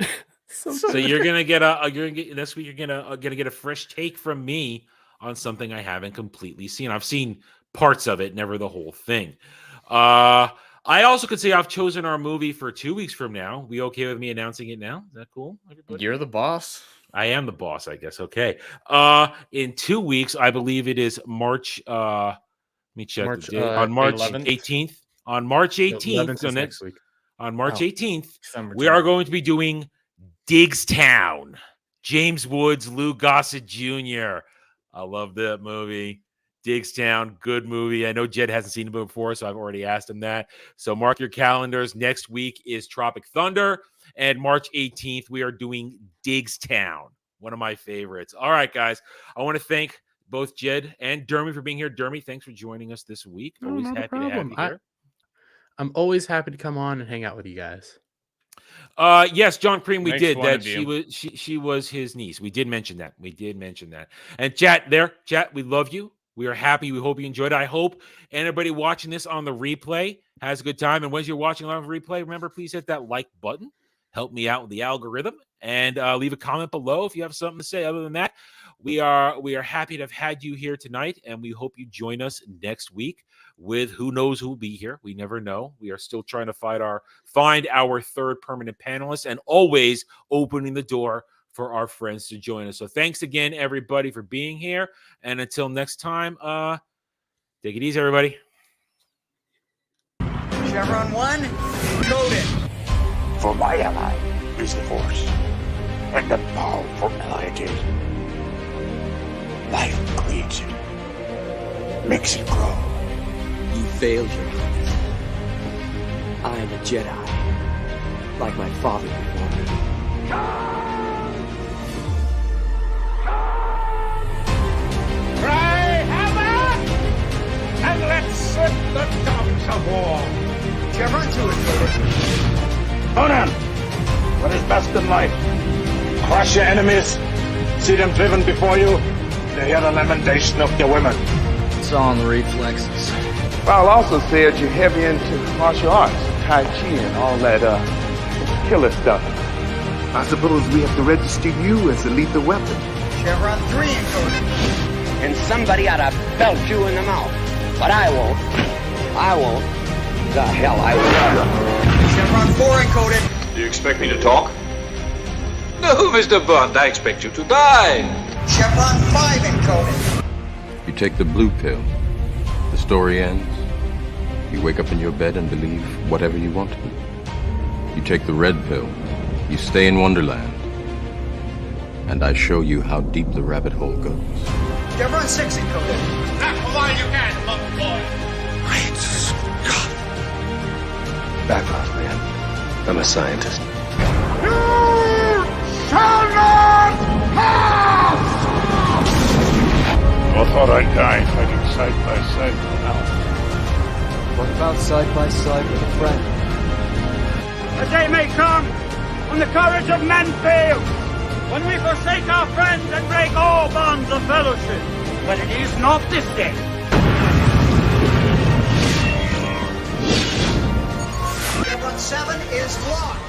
Speaker 11: So you're gonna get this week. You're gonna get a fresh take from me on something I haven't completely seen. I've seen parts of it, never the whole thing. I also could say I've chosen our movie for 2 weeks from now. We okay with me announcing it now? Is that cool, everybody?
Speaker 12: You're the boss.
Speaker 11: I am the boss, I guess. Okay. In 2 weeks, I believe it is March. Let me check the date. On March 18th. On March 18th. So next week. On March 18th, we are going to be doing Diggstown. James Woods, Lou Gossett Jr. I love that movie. Diggstown, good movie. I know Jed hasn't seen it before, so I've already asked him that. So mark your calendars. Next week is Tropic Thunder, and March 18th, we are doing Diggstown, one of my favorites. All right, guys. I want to thank both Jed and Dermy for being here. Dermy, thanks for joining us this week. Always happy to have you here.
Speaker 13: I'm always happy to come on and hang out with you guys.
Speaker 11: Yes, John Cream, we did that. She was his niece. We did mention that. And chat, we love you. We are happy. We hope you enjoyed it. I hope anybody watching this on the replay has a good time. And when you're watching on the replay, remember, please hit that like button. Help me out with the algorithm, and leave a comment below if you have something to say. Other than that, we are happy to have had you here tonight, and we hope you join us next week with who knows who will be here. We never know. We are still trying to find our third permanent panelist, and always opening the door for our friends to join us. So thanks again, everybody, for being here. And until next time, take it easy, everybody.
Speaker 3: Chevron 1, coded.
Speaker 2: For my ally is the Force, and the powerful ally it is. Life creates it, makes it grow.
Speaker 5: You failed your hunt. I am a Jedi, like my father before me.
Speaker 8: Cry hammer, and let's set the tongues of war.
Speaker 3: Chevron 2 is coded.
Speaker 8: Conan, what is best in life? Crush your enemies, see them driven before you, to hear the lamentation of your women.
Speaker 5: It's all in the reflexes.
Speaker 6: Well, I'll also say that you're heavy into martial arts, Tai Chi, and all that killer stuff.
Speaker 7: I suppose we have to register you as a lethal weapon.
Speaker 3: Chevron 3 encoded.
Speaker 1: And somebody ought to belt you in the mouth. But I won't. The hell I will.
Speaker 3: Chevron 4 encoded.
Speaker 8: Do you expect me to talk? No, Mr. Bond, I expect you to die.
Speaker 3: Chevron 5 encoded.
Speaker 9: You take the blue pill. The story ends. You wake up in your bed and believe whatever you want to. You take the red pill. You stay in Wonderland. And I show you how deep the rabbit hole goes.
Speaker 3: Chevron 6 encoded.
Speaker 8: Not while you can, little boy.
Speaker 2: Great Scott. Back off, man. I'm a scientist.
Speaker 8: You shall not pass!
Speaker 14: I thought I'd die fighting side by side with Al.
Speaker 5: What about side by side with a friend?
Speaker 4: A day may come when the courage of men fails, when we forsake our friends and break all bonds of fellowship. But it is not this day.
Speaker 3: Chevron 7 is locked.